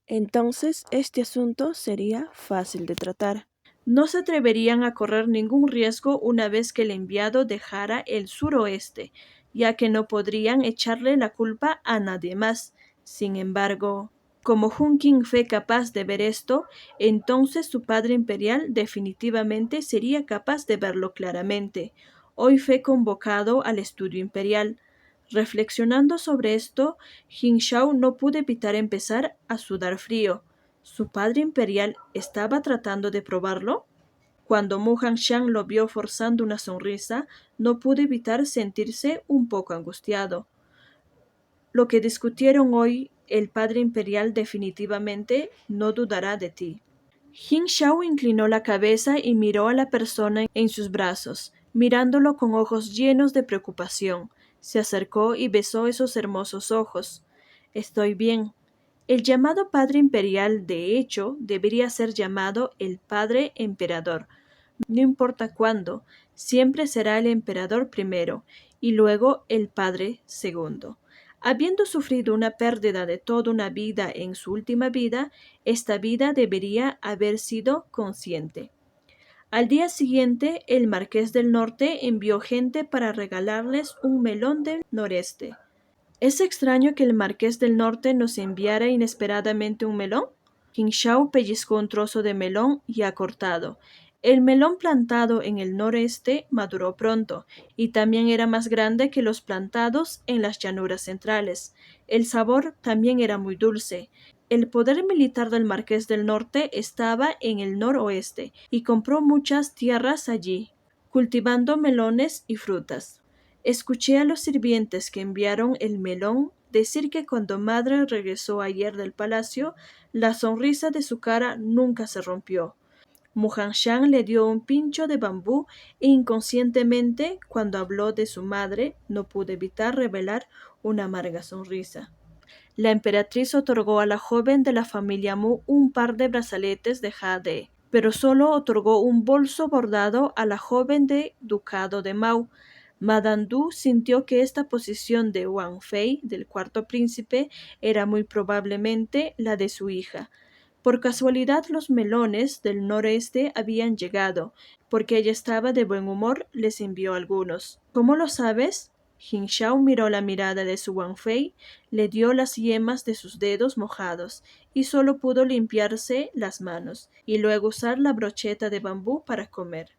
entonces este asunto sería fácil de tratar. no se atreverían a correr ningún riesgo una vez que el enviado dejara el suroeste, ya que no podrían echarle la culpa a nadie más. Sin embargo, como Hunkin fue capaz de ver esto, entonces su padre imperial definitivamente sería capaz de verlo claramente. Hoy fue convocado al estudio imperial. Reflexionando sobre esto, Jin Shao no pudo evitar empezar a sudar frío. ¿Su padre imperial estaba tratando de probarlo? Cuando Mu Hanshan lo vio forzando una sonrisa, no pudo evitar sentirse un poco angustiado. Lo que discutieron hoy, el padre imperial definitivamente no dudará de ti. Jin Shao inclinó la cabeza y miró a la persona en sus brazos, mirándolo con ojos llenos de preocupación. Se acercó y besó esos hermosos ojos. Estoy bien. El llamado Padre Imperial, de hecho, debería ser llamado el Padre Emperador. No importa cuándo, siempre será el Emperador primero y luego el Padre segundo. Habiendo sufrido una pérdida de toda una vida en su última vida, esta vida debería haber sido consciente. Al día siguiente, el Marqués del Norte envió gente para regalarles un melón del noreste. ¿Es extraño que el Marqués del Norte nos enviara inesperadamente un melón? Qin Shao pellizcó un trozo de melón ya cortado. El melón plantado en el noreste maduró pronto, y también era más grande que los plantados en las llanuras centrales. El sabor también era muy dulce. El poder militar del Marqués del Norte estaba en el noroeste, y compró muchas tierras allí, cultivando melones y frutas. Escuché a los sirvientes que enviaron el melón decir que cuando madre regresó ayer del palacio, la sonrisa de su cara nunca se rompió. Mu Hanshan le dio un pincho de bambú e inconscientemente, cuando habló de su madre, no pudo evitar revelar una amarga sonrisa. La emperatriz otorgó a la joven de la familia Mu un par de brazaletes de jade, pero solo otorgó un bolso bordado a la joven de ducado de Mao. Madame Du sintió que esta posición de Wang Fei, del cuarto príncipe, era muy probablemente la de su hija. Por casualidad los melones del noreste habían llegado. Porque ella estaba de buen humor, les envió algunos. ¿Cómo lo sabes? Jin Shao miró la mirada de su Wang Fei, le dio las yemas de sus dedos mojados y solo pudo limpiarse las manos y luego usar la brocheta de bambú para comer.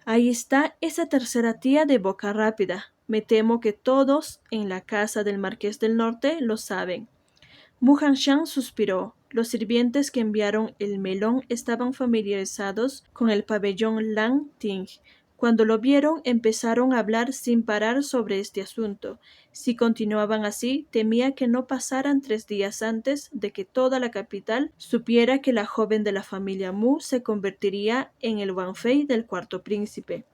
Ahí está esa tercera tía de boca rápida. Me temo que todos en la casa del Marqués del Norte lo saben. Mu Hanshan suspiró. Los sirvientes que enviaron el melón estaban familiarizados con el pabellón Lang Ting. Cuando lo vieron, empezaron a hablar sin parar sobre este asunto. Si continuaban así, temía que no pasaran 3 días antes de que toda la capital supiera que la joven de la familia Mu se convertiría en el Wang Fei del cuarto príncipe.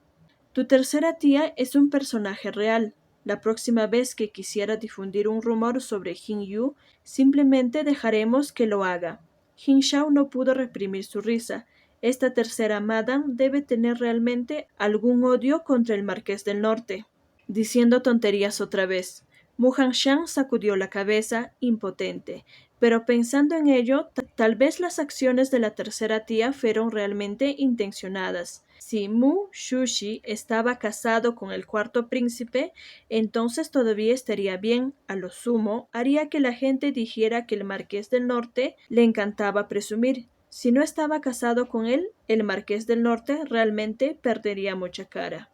Tu tercera tía es un personaje real. La próxima vez que quisiera difundir un rumor sobre Jin Yu, simplemente dejaremos que lo haga. Jin Shao no pudo reprimir su risa. Esta tercera madame debe tener realmente algún odio contra el Marqués del Norte. Diciendo tonterías otra vez. Mu Hanshan sacudió la cabeza, impotente. Pero pensando en ello, tal vez las acciones de la tercera tía fueron realmente intencionadas. Si Mu Shushi estaba casado con el cuarto príncipe, entonces todavía estaría bien. A lo sumo, haría que la gente dijera que el Marqués del Norte le encantaba presumir. Si no estaba casado con él, el Marqués del Norte realmente perdería mucha cara.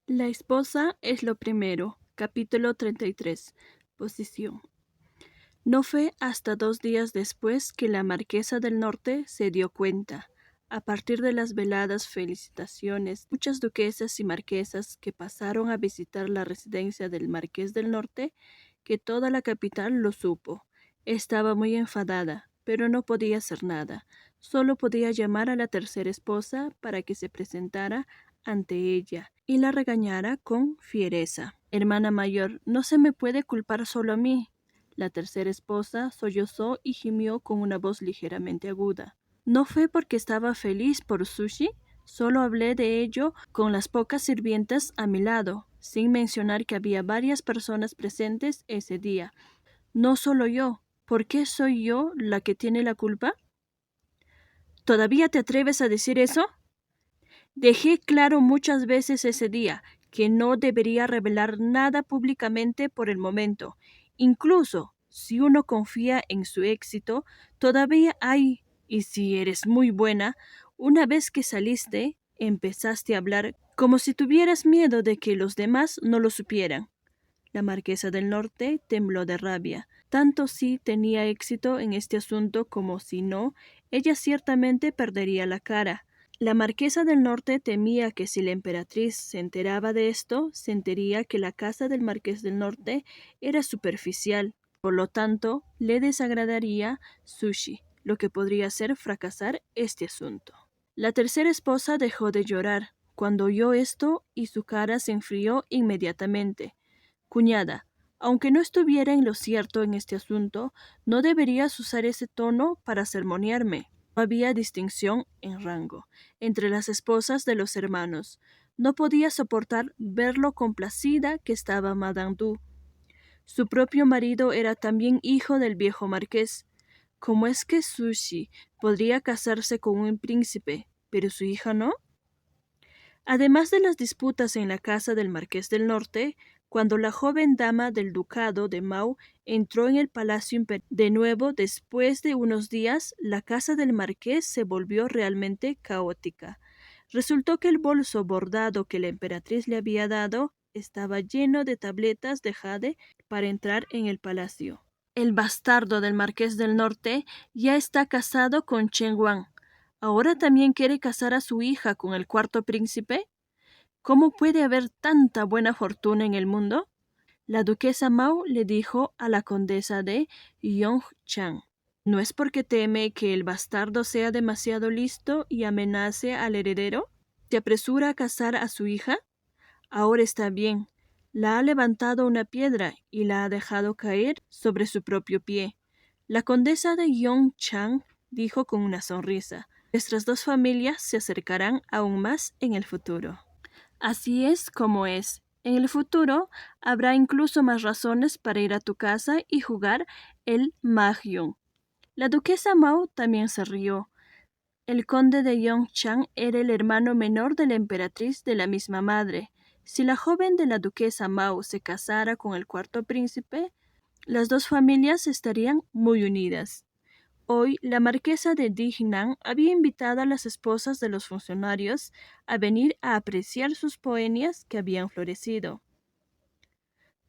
La esposa es lo primero. Capítulo 33. Posición. No fue hasta 2 días después que la Marquesa del Norte se dio cuenta, a partir de las veladas felicitaciones, muchas duquesas y marquesas que pasaron a visitar la residencia del Marqués del Norte, que toda la capital lo supo. Estaba muy enfadada, pero no podía hacer nada. Solo podía llamar a la tercera esposa para que se presentara ante ella y la regañara con fiereza. Hermana mayor, no se me puede culpar solo a mí. La tercera esposa sollozó y gimió con una voz ligeramente aguda. No fue porque estaba feliz por sushi, solo hablé de ello con las pocas sirvientas a mi lado, sin mencionar que había varias personas presentes ese día. No solo yo. ¿Por qué soy yo la que tiene la culpa? ¿Todavía te atreves a decir eso? Dejé claro muchas veces ese día que no debería revelar nada públicamente por el momento. Incluso si uno confía en su éxito, todavía hay, y si eres muy buena, una vez que saliste, empezaste a hablar como si tuvieras miedo de que los demás no lo supieran. La marquesa del Norte tembló de rabia. Tanto si tenía éxito en este asunto como si no, ella ciertamente perdería la cara. La marquesa del Norte temía que si la emperatriz se enteraba de esto, sentiría que la casa del marqués del Norte era superficial. Por lo tanto, le desagradaría Sushi, lo que podría hacer fracasar este asunto. La tercera esposa dejó de llorar cuando oyó esto y su cara se enfrió inmediatamente. Cuñada, aunque no estuviera en lo cierto en este asunto, no deberías usar ese tono para sermonearme. No había distinción en rango entre las esposas de los hermanos. No podía soportar ver lo complacida que estaba Madame Du. Su propio marido era también hijo del viejo marqués. ¿Cómo es que Sushi podría casarse con un príncipe, pero su hija no? Además de las disputas en la casa del Marqués del Norte, cuando la joven dama del ducado de Mau entró en el palacio imperial de nuevo después de unos días, la casa del marqués se volvió realmente caótica. Resultó que el bolso bordado que la emperatriz le había dado estaba lleno de tabletas de jade para entrar en el palacio. El bastardo del Marqués del Norte ya está casado con Chen Wang. ¿Ahora también quiere casar a su hija con el cuarto príncipe? ¿Cómo puede haber tanta buena fortuna en el mundo? La duquesa Mao le dijo a la condesa de Yongchang. ¿No es porque teme que el bastardo sea demasiado listo y amenace al heredero? ¿Se apresura a casar a su hija? Ahora está bien. La ha levantado una piedra y la ha dejado caer sobre su propio pie. La condesa de Yongchang dijo con una sonrisa. Nuestras dos familias se acercarán aún más en el futuro. Así es como es. En el futuro habrá incluso más razones para ir a tu casa y jugar el mahjong. La duquesa Mao también se rió. El conde de Yongchang era el hermano menor de la emperatriz de la misma madre. Si la joven de la duquesa Mao se casara con el cuarto príncipe, las dos familias estarían muy unidas. Hoy, la marquesa de Dignam había invitado a las esposas de los funcionarios a venir a apreciar sus poenias que habían florecido.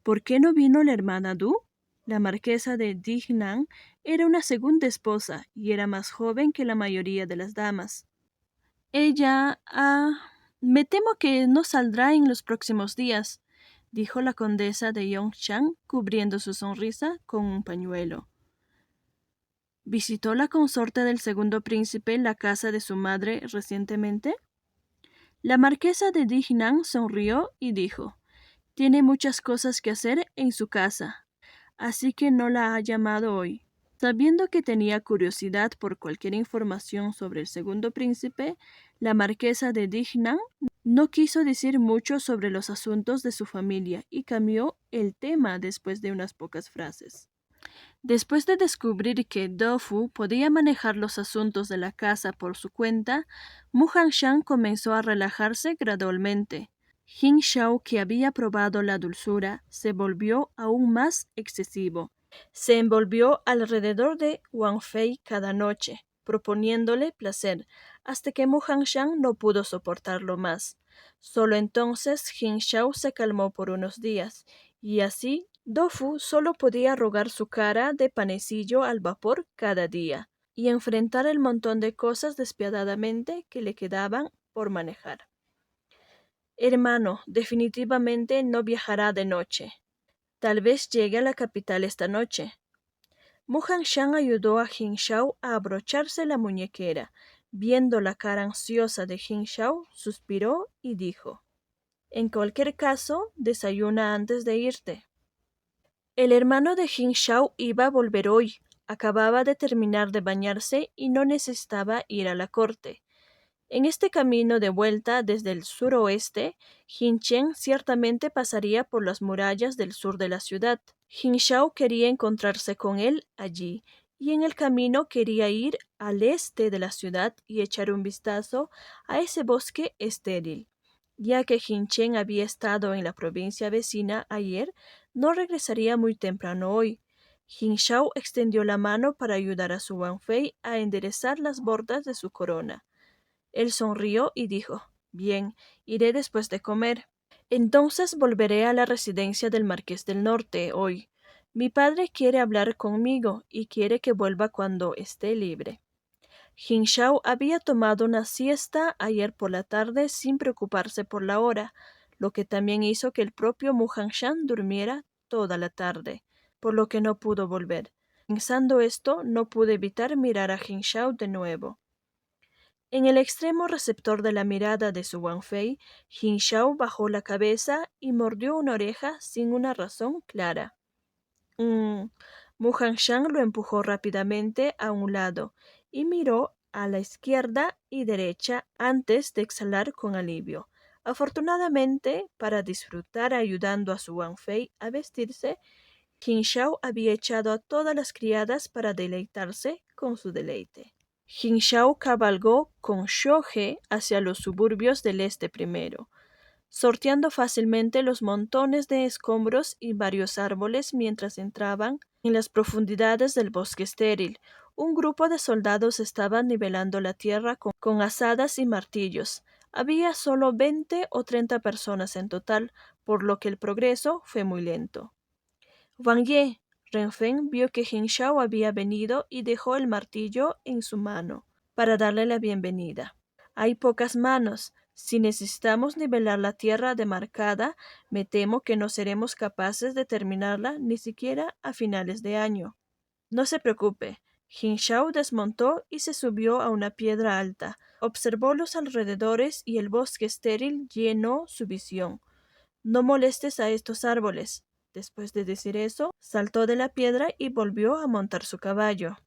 ¿Por qué no vino la hermana Du? La marquesa de Dignam era una segunda esposa y era más joven que la mayoría de las damas. Ella, me temo que no saldrá en los próximos días, dijo la condesa de Yongchang, cubriendo su sonrisa con un pañuelo. ¿Visitó la consorte del segundo príncipe la casa de su madre recientemente? La marquesa de Dignam sonrió y dijo, tiene muchas cosas que hacer en su casa, así que no la ha llamado hoy. Sabiendo que tenía curiosidad por cualquier información sobre el segundo príncipe, la marquesa de Dignam no quiso decir mucho sobre los asuntos de su familia y cambió el tema después de unas pocas frases. Después de descubrir que Dofu podía manejar los asuntos de la casa por su cuenta, Mu Hanshan comenzó a relajarse gradualmente. Jin Shao, que había probado la dulzura, se volvió aún más excesivo. Se envolvió alrededor de Wang Fei cada noche, proponiéndole placer, hasta que Mu Hanshan no pudo soportarlo más. Solo entonces Jin Shao se calmó por unos días, y así Dofu solo podía arrugar su cara de panecillo al vapor cada día y enfrentar el montón de cosas despiadadamente que le quedaban por manejar. Hermano, definitivamente no viajará de noche. Tal vez llegue a la capital esta noche. Mu Hanshan ayudó a Jin Shao a abrocharse la muñequera. Viendo la cara ansiosa de Jin Shao, suspiró y dijo: «En cualquier caso, desayuna antes de irte». El hermano de Jin Shao iba a volver hoy. Acababa de terminar de bañarse y no necesitaba ir a la corte. En este camino de vuelta desde el suroeste, Jin Chen ciertamente pasaría por las murallas del sur de la ciudad. Jin Shao quería encontrarse con él allí, y en el camino quería ir al este de la ciudad y echar un vistazo a ese bosque estéril. Ya que Jin Chen había estado en la provincia vecina ayer, no regresaría muy temprano hoy. Jin Shao extendió la mano para ayudar a su Wanfei a enderezar las bordas de su corona. Él sonrió y dijo: «Bien, iré después de comer. Entonces volveré a la residencia del Marqués del Norte hoy. Mi padre quiere hablar conmigo y quiere que vuelva cuando esté libre». Jin Shao había tomado una siesta ayer por la tarde sin preocuparse por la hora, lo que también hizo que el propio Mu Hanshan durmiera toda la tarde, por lo que no pudo volver. Pensando esto, no pude evitar mirar a Jin Shao de nuevo. En el extremo receptor de la mirada de su Wanfei, Jin Shao bajó la cabeza y mordió una oreja sin una razón clara. Mu Hanshan lo empujó rápidamente a un lado y miró a la izquierda y derecha antes de exhalar con alivio. Afortunadamente, para disfrutar ayudando a su Wanfei a vestirse, Jin Shao había echado a todas las criadas para deleitarse con su deleite. Jin Shao cabalgó con Shoge hacia los suburbios del este primero, sorteando fácilmente los montones de escombros y varios árboles mientras entraban en las profundidades del bosque estéril. Un grupo de soldados estaba nivelando la tierra con azadas y martillos. Había solo 20 o 30 personas en total, por lo que el progreso fue muy lento. Wang Ye, Renfeng vio que Jin Shao había venido y dejó el martillo en su mano para darle la bienvenida. «Hay pocas manos. Si necesitamos nivelar la tierra demarcada, me temo que no seremos capaces de terminarla ni siquiera a finales de año». «No se preocupe». Jin Shao desmontó y se subió a una piedra alta. Observó los alrededores y el bosque estéril llenó su visión. «No molestes a estos árboles». Después de decir eso, saltó de la piedra y volvió a montar su caballo.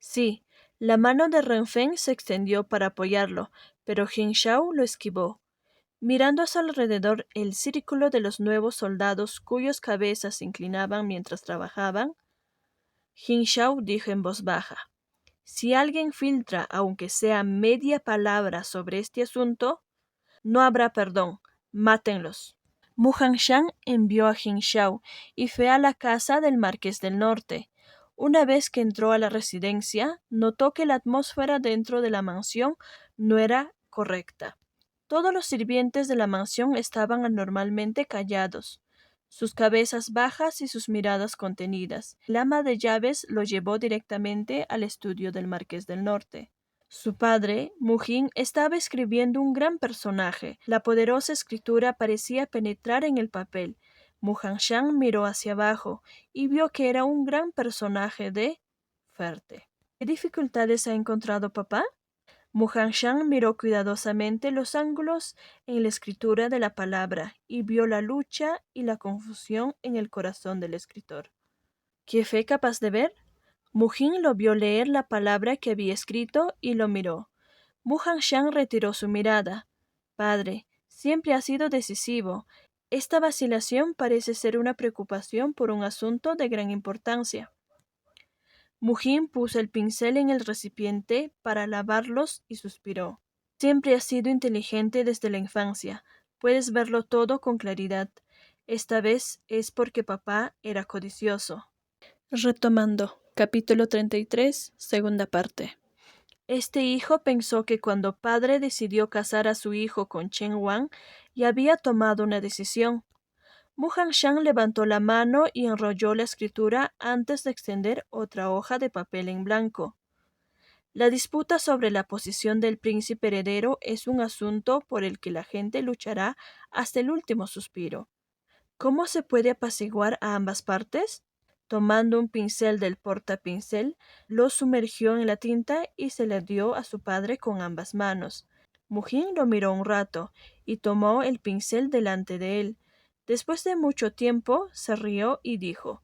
Sí, la mano de Renfeng se extendió para apoyarlo, pero Jin Shao lo esquivó. Mirando a su alrededor el círculo de los nuevos soldados cuyas cabezas se inclinaban mientras trabajaban, Jin Shao dijo en voz baja: «Si alguien filtra aunque sea media palabra sobre este asunto, no habrá perdón. Mátenlos». Mu Hanshan envió a Jin Shao y fue a la casa del Marqués del Norte. Una vez que entró a la residencia, notó que la atmósfera dentro de la mansión no era correcta. Todos los sirvientes de la mansión estaban anormalmente callados, sus cabezas bajas y sus miradas contenidas. El ama de llaves lo llevó directamente al estudio del Marqués del Norte. Su padre, Mu Jin, estaba escribiendo un gran personaje. La poderosa escritura parecía penetrar en el papel. Mu Hanshan miró hacia abajo y vio que era un gran personaje de Ferte. ¿Qué dificultades ha encontrado papá? Mu Hanshan miró cuidadosamente los ángulos en la escritura de la palabra y vio la lucha y la confusión en el corazón del escritor. ¿Qué fue capaz de ver? Mu Jin lo vio leer la palabra que había escrito y lo miró. Mu Hanshan retiró su mirada. «Padre, siempre ha sido decisivo. Esta vacilación parece ser una preocupación por un asunto de gran importancia». Mu Jin puso el pincel en el recipiente para lavarlos y suspiró. «Siempre has sido inteligente desde la infancia. Puedes verlo todo con claridad. Esta vez es porque papá era codicioso». Retomando. Capítulo 33, segunda parte. Este hijo pensó que cuando padre decidió casar a su hijo con Chen Wang, ya había tomado una decisión. Mu Hanshan levantó la mano y enrolló la escritura antes de extender otra hoja de papel en blanco. La disputa sobre la posición del príncipe heredero es un asunto por el que la gente luchará hasta el último suspiro. ¿Cómo se puede apaciguar a ambas partes? tomando un pincel del portapincel, lo sumergió en la tinta y se le dio a su padre con ambas manos. Mujín lo miró un rato y tomó el pincel delante de él. Después de mucho tiempo se rió y dijo: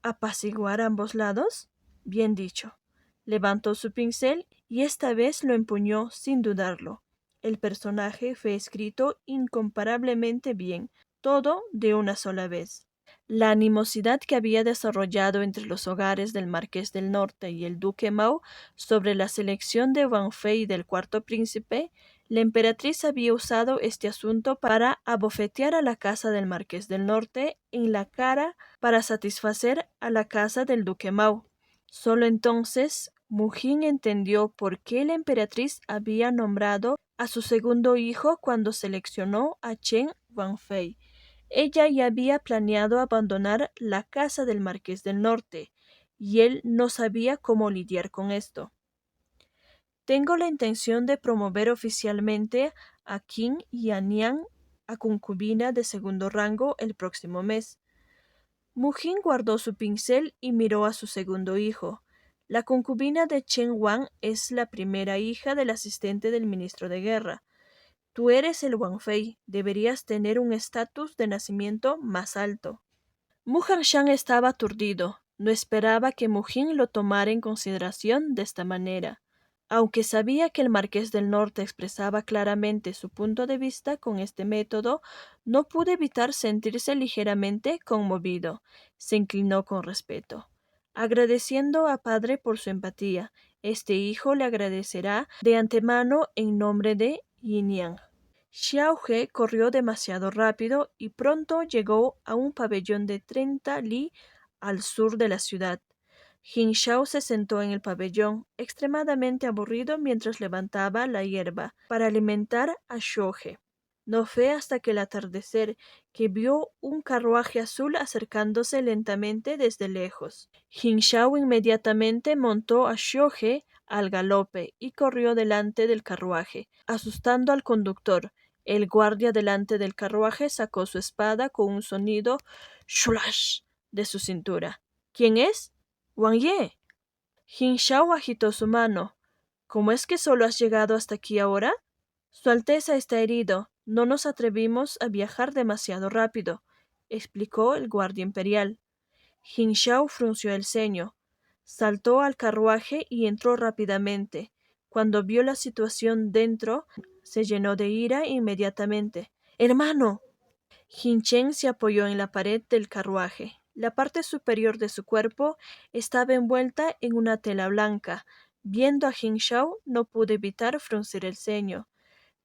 ¿Apaciguar ambos lados? Bien dicho. Levantó su pincel y esta vez lo empuñó sin dudarlo. El personaje fue escrito incomparablemente bien, todo de una sola vez. La animosidad que había desarrollado entre los hogares del Marqués del Norte y el Duque Mau sobre la selección de Wang Fei del cuarto príncipe, la emperatriz había usado este asunto para abofetear a la casa del Marqués del Norte en la cara para satisfacer a la casa del Duque Mau. Solo entonces Mujín entendió por qué la emperatriz había nombrado a su segundo hijo cuando seleccionó a Chen Wanfei. Ella ya había planeado abandonar la casa del Marqués del Norte, y él no sabía cómo lidiar con esto. Tengo la intención de promover oficialmente a Qin y a Niang a concubina de segundo rango el próximo mes. Mujín guardó su pincel y miró a su segundo hijo. La concubina de Chen Wang es la primera hija del asistente del ministro de guerra. Tú eres el Wanfei, deberías tener un estatus de nacimiento más alto. Mu Hanshan estaba aturdido, no esperaba que Mujín lo tomara en consideración de esta manera. Aunque sabía que el Marqués del Norte expresaba claramente su punto de vista con este método, no pudo evitar sentirse ligeramente conmovido. Se inclinó con respeto. Agradeciendo a padre por su empatía, este hijo le agradecerá de antemano en nombre de Yin-Yang. Xiao He corrió demasiado rápido y pronto llegó a un pabellón de 30 li al sur de la ciudad. Jin Shao se sentó en el pabellón, extremadamente aburrido mientras levantaba la hierba para alimentar a Xiao He. No fue hasta que el atardecer que vio un carruaje azul acercándose lentamente desde lejos. Jin Shao inmediatamente montó a Xiao He al galope y corrió delante del carruaje, asustando al conductor. El guardia delante del carruaje sacó su espada con un sonido shulash de su cintura. ¿Quién es? Wang Ye. Jin Shao agitó su mano. ¿Cómo es que solo has llegado hasta aquí ahora? Su Alteza está herido. No nos atrevimos a viajar demasiado rápido, explicó el guardia imperial. Jin Shao frunció el ceño. Saltó al carruaje y entró rápidamente. Cuando vio la situación dentro, se llenó de ira inmediatamente. ¡Hermano! Jin Chen se apoyó en la pared del carruaje. La parte superior de su cuerpo estaba envuelta en una tela blanca. Viendo a Jin Shao, no pude evitar fruncir el ceño.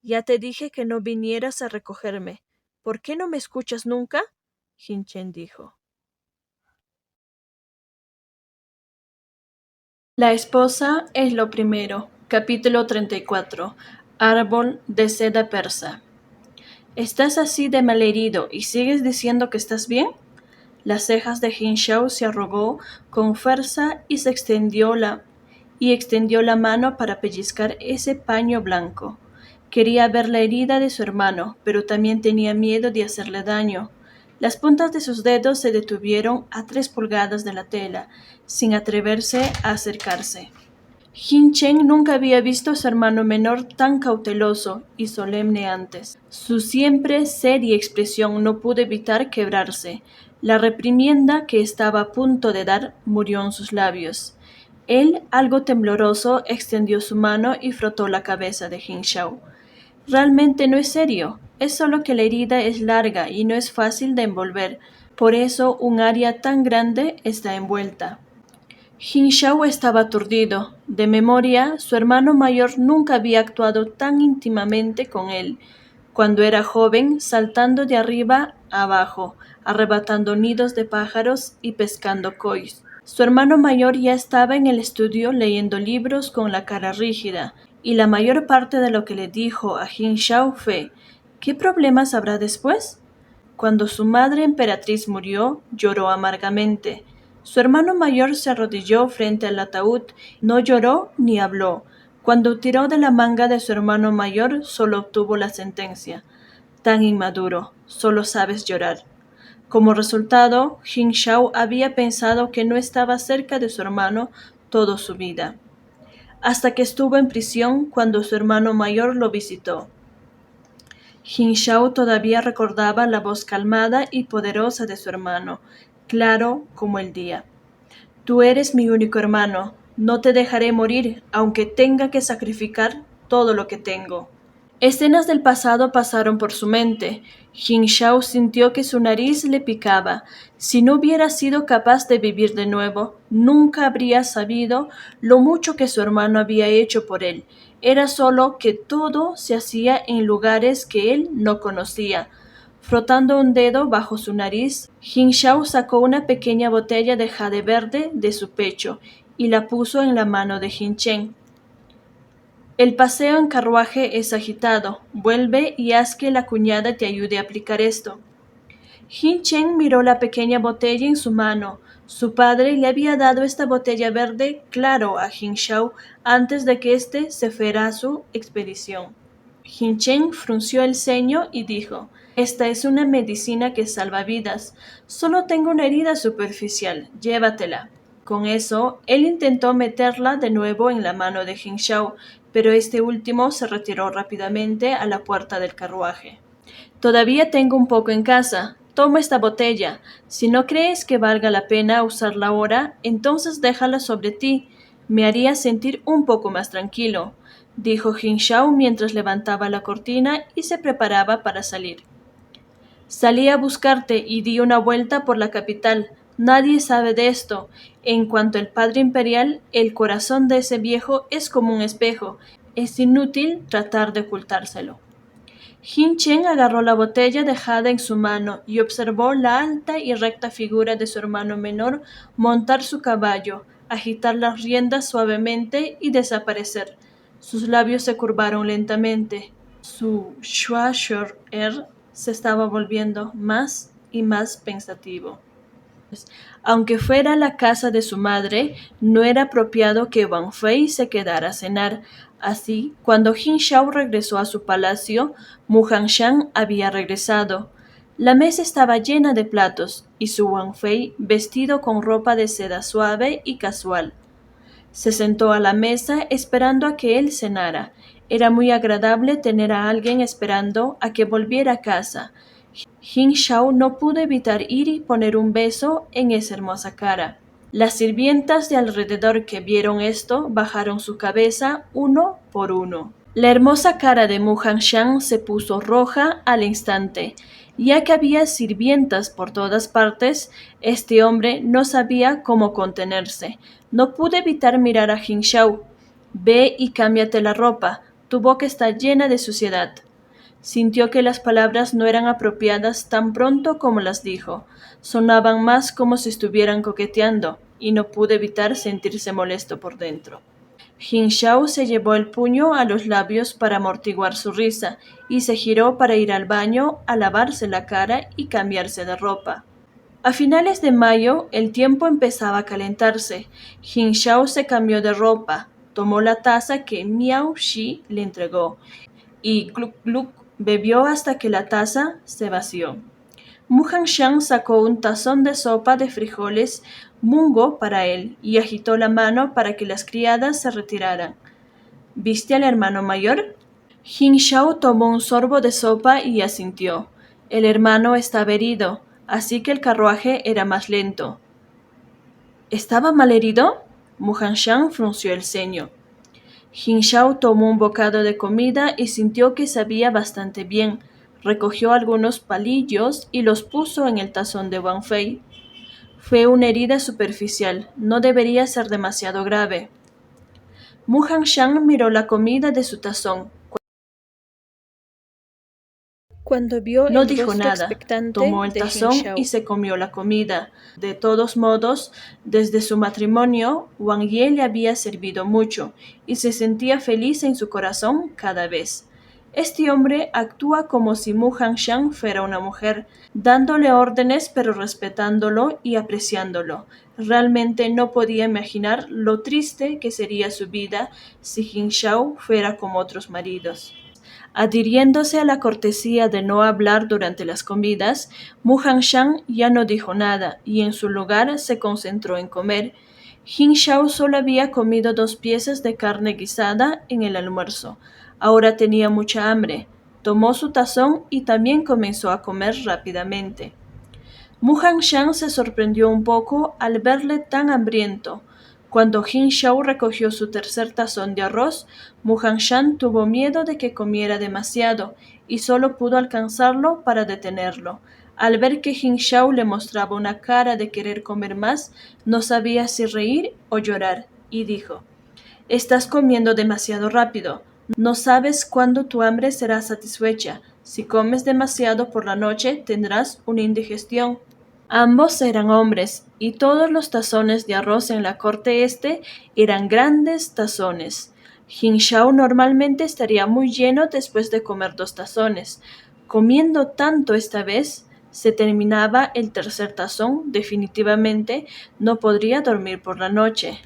Ya te dije que no vinieras a recogerme. ¿Por qué no me escuchas nunca? Jin Chen dijo. La esposa es lo primero. Capítulo 34. Árbol de seda persa. ¿Estás así de malherido y sigues diciendo que estás bien? Las cejas de Jin Shao se arrugó con fuerza y extendió la mano para pellizcar ese paño blanco. Quería ver la herida de su hermano, pero también tenía miedo de hacerle daño. Las puntas de sus dedos se detuvieron a 3 pulgadas de la tela, sin atreverse a acercarse. Jin Chen nunca había visto a su hermano menor tan cauteloso y solemne antes. Su siempre seria expresión no pudo evitar quebrarse. La reprimienda que estaba a punto de dar murió en sus labios. Él, algo tembloroso, extendió su mano y frotó la cabeza de Jin Shao. Realmente no es serio, es solo que la herida es larga y no es fácil de envolver, por eso un área tan grande está envuelta. Jin Shao estaba aturdido. De memoria, su hermano mayor nunca había actuado tan íntimamente con él. Cuando era joven, saltando de arriba a abajo, arrebatando nidos de pájaros y pescando kois. Su hermano mayor ya estaba en el estudio leyendo libros con la cara rígida, y la mayor parte de lo que le dijo a Jin Shao fue: ¿qué problemas habrá después? Cuando su madre emperatriz murió, lloró amargamente. Su hermano mayor se arrodilló frente al ataúd, no lloró ni habló. Cuando tiró de la manga de su hermano mayor, solo obtuvo la sentencia: tan inmaduro, solo sabes llorar. Como resultado, Jin Shao había pensado que no estaba cerca de su hermano toda su vida, hasta que estuvo en prisión cuando su hermano mayor lo visitó. Jin Shao todavía recordaba la voz calmada y poderosa de su hermano, claro como el día. Tú eres mi único hermano, no te dejaré morir, aunque tenga que sacrificar todo lo que tengo. Escenas del pasado pasaron por su mente. Jin Shao sintió que su nariz le picaba. Si no hubiera sido capaz de vivir de nuevo, nunca habría sabido lo mucho que su hermano había hecho por él. Era solo que todo se hacía en lugares que él no conocía. Frotando un dedo bajo su nariz, Jin Shao sacó una pequeña botella de jade verde de su pecho y la puso en la mano de Jin Chen. El paseo en carruaje es agitado. Vuelve y haz que la cuñada te ayude a aplicar esto. Jin Chen miró la pequeña botella en su mano. Su padre le había dado esta botella verde claro a Jin Shao antes de que éste se fuera a su expedición. Jin Chen frunció el ceño y dijo: Esta es una medicina que salva vidas. Solo tengo una herida superficial. Llévatela. Con eso, él intentó meterla de nuevo en la mano de Jin Shao, pero este último se retiró rápidamente a la puerta del carruaje. Todavía tengo un poco en casa. Toma esta botella. Si no crees que valga la pena usarla ahora, entonces déjala sobre ti. Me haría sentir un poco más tranquilo, dijo Jin Shao mientras levantaba la cortina y se preparaba para salir. Salí a buscarte y di una vuelta por la capital. Nadie sabe de esto. En cuanto al padre imperial, el corazón de ese viejo es como un espejo. Es inútil tratar de ocultárselo. Jin Chen agarró la botella dejada en su mano y observó la alta y recta figura de su hermano menor montar su caballo, agitar las riendas suavemente y desaparecer. Sus labios se curvaron lentamente. Su schwager se estaba volviendo más y más pensativo. Aunque fuera la casa de su madre, no era apropiado que Wang Fei se quedara a cenar. Así, cuando Jin Shao regresó a su palacio, Mu Hanshan había regresado. La mesa estaba llena de platos, y su Wang Fei vestido con ropa de seda suave y casual. Se sentó a la mesa esperando a que él cenara. Era muy agradable tener a alguien esperando a que volviera a casa. Jin Shao no pudo evitar ir y poner un beso en esa hermosa cara. Las sirvientas de alrededor que vieron esto bajaron su cabeza uno por uno. La hermosa cara de Mu Hanshan se puso roja al instante. Ya que había sirvientas por todas partes, este hombre no sabía cómo contenerse. No pude evitar mirar a Jin Shao. Ve y cámbiate la ropa. Tu boca está llena de suciedad. Sintió que las palabras no eran apropiadas tan pronto como las dijo. Sonaban más como si estuvieran coqueteando, y no pudo evitar sentirse molesto por dentro. Jin Shao se llevó el puño a los labios para amortiguar su risa, y se giró para ir al baño a lavarse la cara y cambiarse de ropa. A finales de mayo, el tiempo empezaba a calentarse. Jin Shao se cambió de ropa, tomó la taza que Miao Shi le entregó, y gluc gluc bebió hasta que la taza se vació. Mu Hanshan sacó un tazón de sopa de frijoles mungo para él y agitó la mano para que las criadas se retiraran. ¿Viste al hermano mayor? Jin Shao tomó un sorbo de sopa y asintió. El hermano estaba herido, así que el carruaje era más lento. ¿Estaba mal herido? Mu Hanshan frunció el ceño. Jin Shao tomó un bocado de comida y sintió que sabía bastante bien. Recogió algunos palillos y los puso en el tazón de Wang Fei. Fue una herida superficial, no debería ser demasiado grave. Mu Hanshan miró la comida de su tazón. Cuando vio No el dijo rostro nada, expectante tomó el de Jin tazón y Shao. se comió la comida. De todos modos, desde su matrimonio, Wang Ye le había servido mucho y se sentía feliz en su corazón cada vez. Este hombre actúa como si Mu Hanshan fuera una mujer, dándole órdenes pero respetándolo y apreciándolo. Realmente no podía imaginar lo triste que sería su vida si Jin Shao fuera como otros maridos. Adhiriéndose a la cortesía de no hablar durante las comidas, Muhanshan ya no dijo nada y en su lugar se concentró en comer. Jin Shao solo había comido 2 piezas de carne guisada en el almuerzo. Ahora tenía mucha hambre. Tomó su tazón y también comenzó a comer rápidamente. Muhanshan se sorprendió un poco al verle tan hambriento. Cuando Jin Shao recogió su tercer tazón de arroz, Muhanshan tuvo miedo de que comiera demasiado y solo pudo alcanzarlo para detenerlo. Al ver que Jin Shao le mostraba una cara de querer comer más, no sabía si reír o llorar, y dijo: «Estás comiendo demasiado rápido. No sabes cuándo tu hambre será satisfecha. Si comes demasiado por la noche, tendrás una indigestión». Ambos eran hombres, y todos los tazones de arroz en la corte eran grandes tazones. Jin Shao normalmente estaría muy lleno después de comer 2 tazones. Comiendo tanto esta vez, se terminaba el tercer tazón, definitivamente no podría dormir por la noche.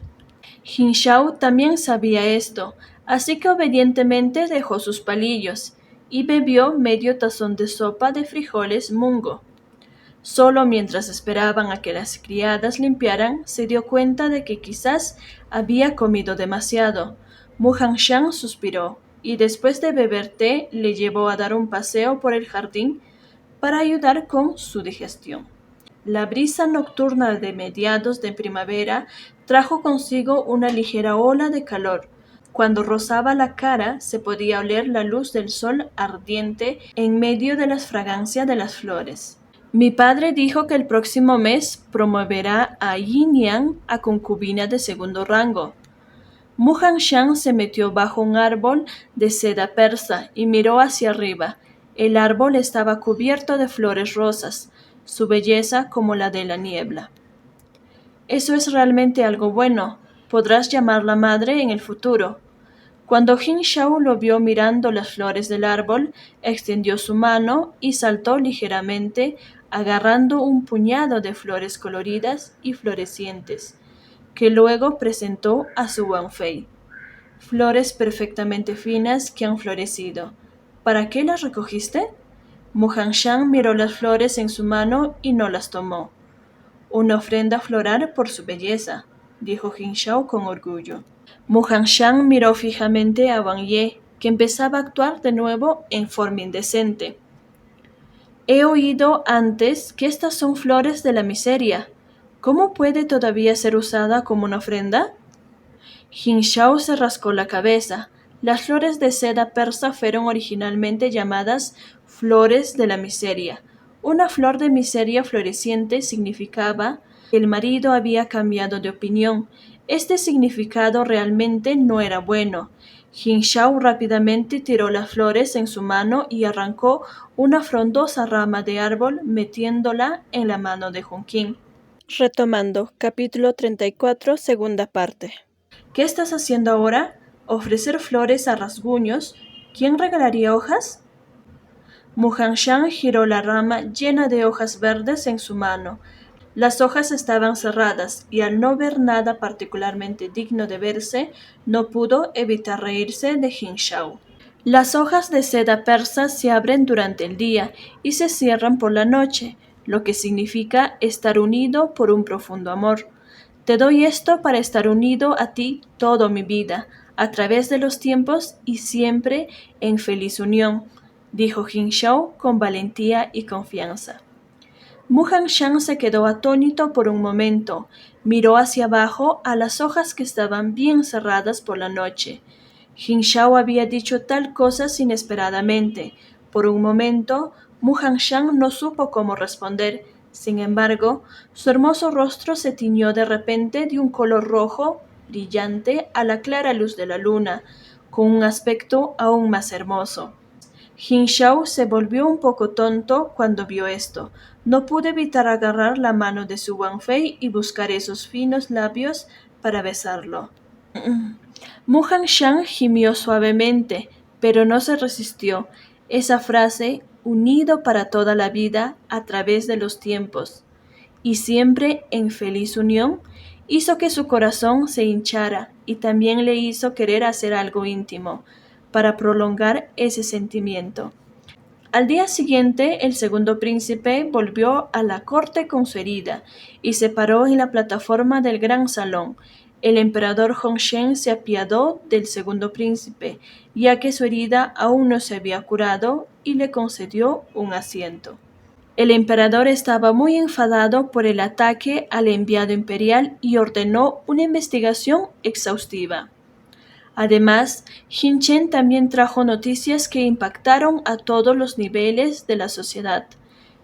Jin Shao también sabía esto, así que obedientemente dejó sus palillos y bebió medio tazón de sopa de frijoles mungo. Solo mientras esperaban a que las criadas limpiaran, se dio cuenta de que quizás había comido demasiado. Muhanshan suspiró y después de beber té le llevó a dar un paseo por el jardín para ayudar con su digestión. La brisa nocturna de mediados de primavera trajo consigo una ligera ola de calor. Cuando rozaba la cara se podía oler la luz del sol ardiente en medio de la fragancia de las flores. Mi padre dijo que el próximo mes promoverá a Yin Yang a concubina de segundo rango. Muhanshan se metió bajo un árbol de seda persa y miró hacia arriba. El árbol estaba cubierto de flores rosas, su belleza como la de la niebla. Eso es realmente algo bueno. Podrás llamarla madre en el futuro. Cuando Jin Shao lo vio mirando las flores del árbol, extendió su mano y saltó ligeramente, agarrando un puñado de flores coloridas y florecientes, que luego presentó a su Wanfei. Flores perfectamente finas que han florecido. ¿Para qué las recogiste? Muhanshan miró las flores en su mano y no las tomó. Una ofrenda floral por su belleza, dijo Jin Shao con orgullo. Muhanshan miró fijamente a Wang Ye, que empezaba a actuar de nuevo en forma indecente. He oído antes que estas son flores de la miseria. ¿Cómo puede todavía ser usada como una ofrenda? Jin Shao se rascó la cabeza. Las flores de seda persa fueron originalmente llamadas flores de la miseria. Una flor de miseria floreciente significaba que el marido había cambiado de opinión. Este significado realmente no era bueno. Jin Shao rápidamente tiró las flores en su mano y arrancó una frondosa rama de árbol metiéndola en la mano de Hun Qin. Retomando, capítulo 34, segunda parte. ¿Qué estás haciendo ahora? ¿Ofrecer flores a rasguños? ¿Quién regalaría hojas? Muhanshan giró la rama llena de hojas verdes en su mano. Las hojas estaban cerradas y al no ver nada particularmente digno de verse, no pudo evitar reírse de Jin Shao. Las hojas de seda persa se abren durante el día y se cierran por la noche, lo que significa estar unido por un profundo amor. Te doy esto para estar unido a ti toda mi vida, a través de los tiempos y siempre en feliz unión, dijo Jin Shao con valentía y confianza. Muhanshan se quedó atónito por un momento, miró hacia abajo a las hojas que estaban bien cerradas por la noche. Jin Shao había dicho tal cosa inesperadamente. Por un momento, Muhanshan no supo cómo responder. Sin embargo, su hermoso rostro se tiñó de repente de un color rojo brillante a la clara luz de la luna, con un aspecto aún más hermoso. Jin Shao se volvió un poco tonto cuando vio esto. No pudo evitar agarrar la mano de su Wanfei y buscar esos finos labios para besarlo. Muhanshan gimió suavemente, pero no se resistió. Esa frase, unido para toda la vida a través de los tiempos y siempre en feliz unión, hizo que su corazón se hinchara y también le hizo querer hacer algo íntimo. para prolongar ese sentimiento. Al día siguiente, el segundo príncipe volvió a la corte con su herida y se paró en la plataforma del gran salón. El emperador Hongsheng se apiadó del segundo príncipe, ya que su herida aún no se había curado, y le concedió un asiento. El emperador estaba muy enfadado por el ataque al enviado imperial y ordenó una investigación exhaustiva. Además, Jin Chen también trajo noticias que impactaron a todos los niveles de la sociedad.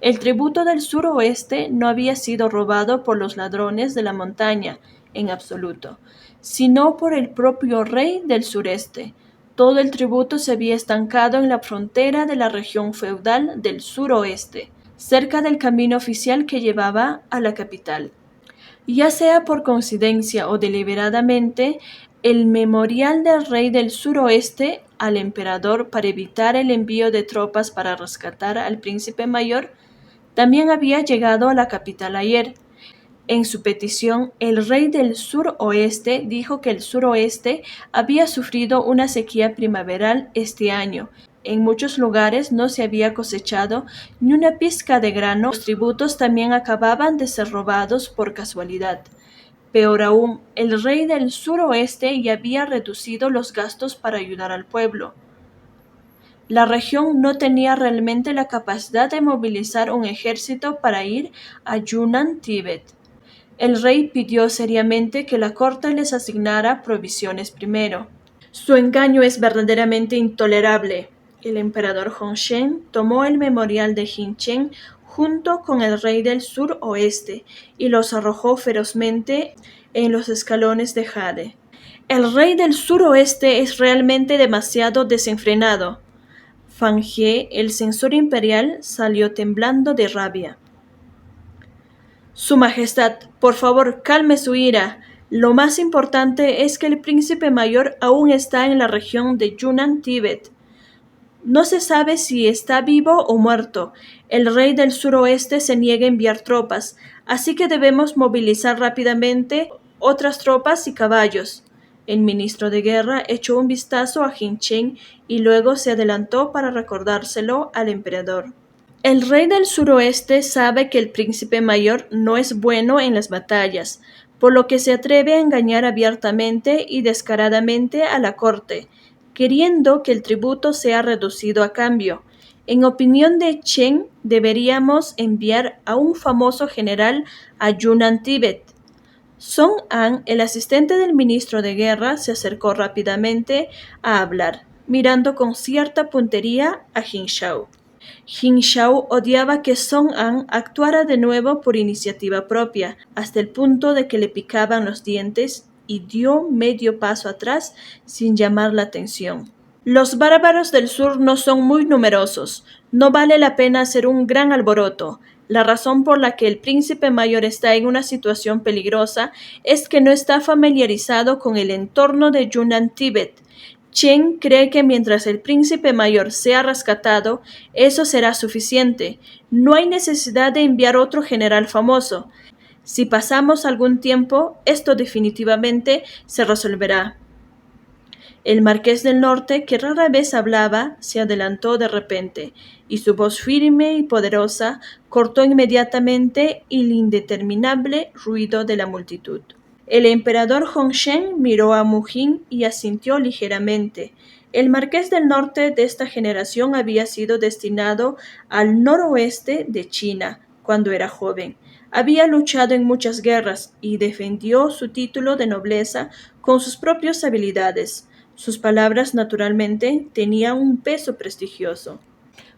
El tributo del suroeste no había sido robado por los ladrones de la montaña, en absoluto, sino por el propio rey del sureste. Todo el tributo se había estancado en la frontera de la región feudal del suroeste, cerca del camino oficial que llevaba a la capital. Ya sea por coincidencia o deliberadamente, el memorial del rey del suroeste al emperador para evitar el envío de tropas para rescatar al príncipe mayor también había llegado a la capital ayer. En su petición, el rey del suroeste dijo que el suroeste había sufrido una sequía primaveral este año. En muchos lugares no se había cosechado ni una pizca de grano. Los tributos también acababan de ser robados por casualidad. Peor aún, el rey del suroeste ya había reducido los gastos para ayudar al pueblo. La región no tenía realmente la capacidad de movilizar un ejército para ir a Yunnan, Tíbet. El rey pidió seriamente que la corte les asignara provisiones primero. Su engaño es verdaderamente intolerable. El emperador Hongsheng tomó el memorial de Jin Chen junto con el rey del suroeste y los arrojó ferozmente en los escalones de jade. El rey del suroeste es realmente demasiado desenfrenado. Fan Jie, el censor imperial, salió temblando de rabia. Su Majestad, por favor, calme su ira. Lo más importante es que el príncipe mayor aún está en la región de Yunnan, Tíbet. No se sabe si está vivo o muerto. El rey del suroeste se niega a enviar tropas, así que debemos movilizar rápidamente otras tropas y caballos. El ministro de guerra echó un vistazo a Jin Chen y luego se adelantó para recordárselo al emperador. El rey del suroeste sabe que el príncipe mayor no es bueno en las batallas, por lo que se atreve a engañar abiertamente y descaradamente a la corte, queriendo que el tributo sea reducido a cambio. En opinión de Chen, deberíamos enviar a un famoso general a Yunnan, Tíbet. Song An, el asistente del ministro de guerra, se acercó rápidamente a hablar, mirando con cierta puntería a Jin Shao. Jin Shao odiaba que Song An actuara de nuevo por iniciativa propia, hasta el punto de que le picaban los dientes, y dio medio paso atrás sin llamar la atención. Los bárbaros del sur no son muy numerosos. No vale la pena hacer un gran alboroto. La razón por la que el príncipe mayor está en una situación peligrosa es que no está familiarizado con el entorno de Yunnan, Tíbet. Chen cree que mientras el príncipe mayor sea rescatado, eso será suficiente. No hay necesidad de enviar otro general famoso. Si pasamos algún tiempo, esto definitivamente se resolverá. El marqués del norte, que rara vez hablaba, se adelantó de repente, y su voz firme y poderosa cortó inmediatamente el indeterminable ruido de la multitud. El emperador Hongsheng miró a Mu Jin y asintió ligeramente. El marqués del norte de esta generación había sido destinado al noroeste de China cuando era joven. Había luchado en muchas guerras y defendió su título de nobleza con sus propias habilidades. Sus palabras, naturalmente, tenían un peso prestigioso.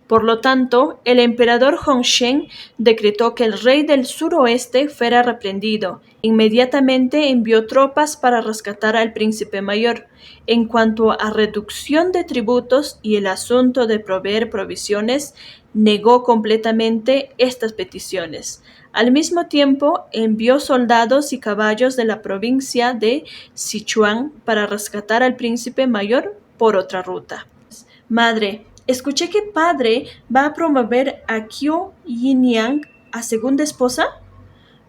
Por lo tanto, el emperador Hongsheng decretó que el rey del suroeste fuera reprendido. Inmediatamente envió tropas para rescatar al príncipe mayor. En cuanto a reducción de tributos y el asunto de proveer provisiones, negó completamente estas peticiones. Al mismo tiempo, envió soldados y caballos de la provincia de Sichuan para rescatar al príncipe mayor por otra ruta. Madre, escuché que padre va a promover a Qiu Yinyang a segunda esposa.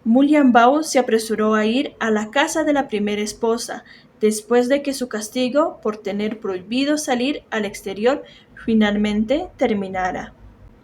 Mu Lianbao se apresuró a ir a la casa de la primera esposa, después de que su castigo por tener prohibido salir al exterior finalmente terminara.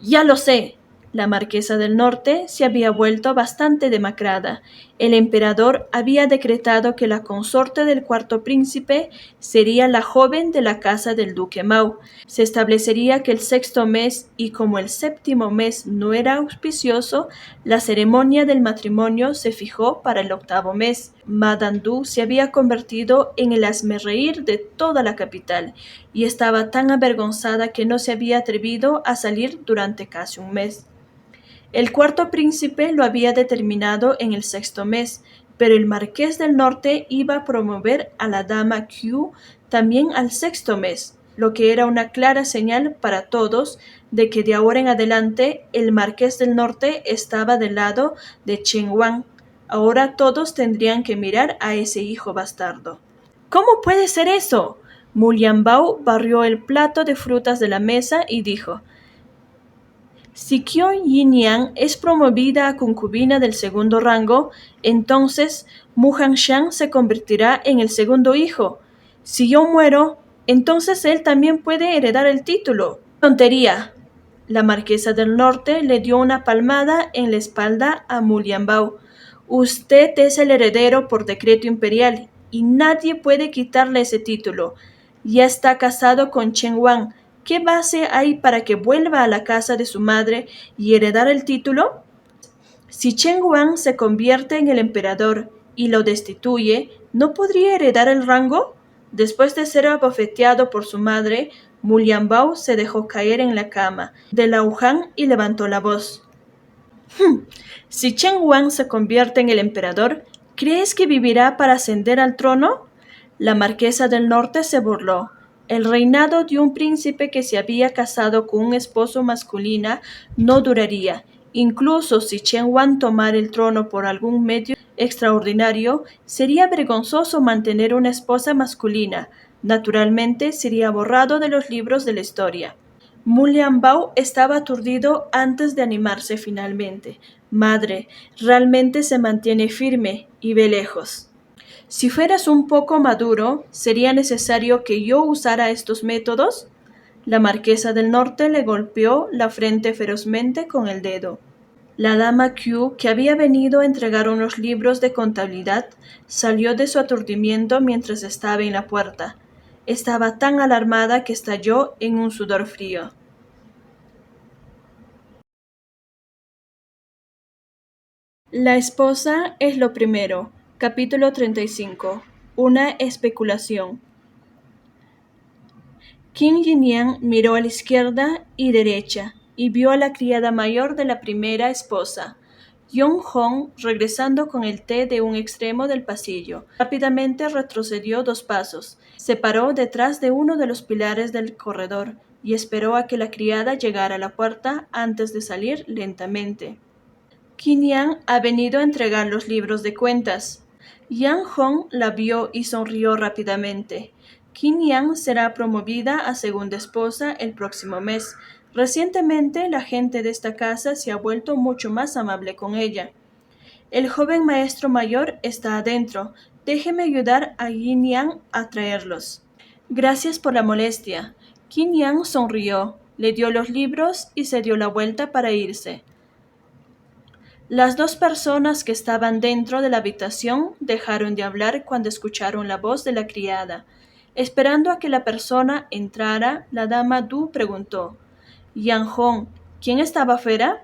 Ya lo sé. La marquesa del norte se había vuelto bastante demacrada. El emperador había decretado que la consorte del cuarto príncipe sería la joven de la casa del duque Mao. Se establecería que el sexto mes, y como el séptimo mes no era auspicioso, la ceremonia del matrimonio se fijó para el octavo mes. Madame Du se había convertido en el hazmerreír de toda la capital y estaba tan avergonzada que no se había atrevido a salir durante casi un mes. El cuarto príncipe lo había determinado en el sexto mes, pero el marqués del norte iba a promover a la dama Q también al sexto mes, lo que era una clara señal para todos de que de ahora en adelante el marqués del norte estaba del lado de Chen Wang. Ahora todos tendrían que mirar a ese hijo bastardo. ¿Cómo puede ser eso? Mu Lianbao barrió el plato de frutas de la mesa y dijo: si Qiu Yinian es promovida a concubina del segundo rango, entonces Mu Hanshan se convertirá en el segundo hijo. Si yo muero, entonces él también puede heredar el título. ¡Tontería! La marquesa del norte le dio una palmada en la espalda a Mu Lianbao. Usted es el heredero por decreto imperial y nadie puede quitarle ese título. Ya está casado con Chen Wang. ¿Qué base hay para que vuelva a la casa de su madre y heredar el título? Si Chen Wang se convierte en el emperador y lo destituye, ¿no podría heredar el rango? Después de ser abofeteado por su madre, Mu Lianbao se dejó caer en la cama de Lao Han y levantó la voz. Si Chen Wang se convierte en el emperador, ¿crees que vivirá para ascender al trono? La marquesa del norte se burló. El reinado de un príncipe que se había casado con un esposo masculina no duraría. Incluso si Chen Wang tomara el trono por algún medio extraordinario, sería vergonzoso mantener una esposa masculina. Naturalmente sería borrado de los libros de la historia. Mu Lianbao estaba aturdido antes de animarse finalmente. Madre, realmente se mantiene firme y ve lejos. Si fueras un poco maduro, ¿sería necesario que yo usara estos métodos? La marquesa del norte le golpeó la frente ferozmente con el dedo. La dama Q, que había venido a entregar unos libros de contabilidad, salió de su aturdimiento mientras estaba en la puerta. Estaba tan alarmada que estalló en un sudor frío. La esposa es lo primero. Capítulo 35. Una especulación. Qin Yinian miró a la izquierda y derecha y vio a la criada mayor de la primera esposa, Yong Hong, regresando con el té de un extremo del pasillo. Rápidamente retrocedió 2 pasos, se paró detrás de uno de los pilares del corredor y esperó a que la criada llegara a la puerta antes de salir lentamente. Qin Yan ha venido a entregar los libros de cuentas. Yang Hong la vio y sonrió rápidamente. Qin Yan será promovida a segunda esposa el próximo mes. Recientemente la gente de esta casa se ha vuelto mucho más amable con ella. El joven maestro mayor está adentro. Déjeme ayudar a Qin Yan a traerlos. Gracias por la molestia. Qin Yan sonrió, le dio los libros y se dio la vuelta para irse. Las 2 personas que estaban dentro de la habitación dejaron de hablar cuando escucharon la voz de la criada. Esperando a que la persona entrara, la dama Du preguntó: «Yang Hong, ¿quién estaba afuera?»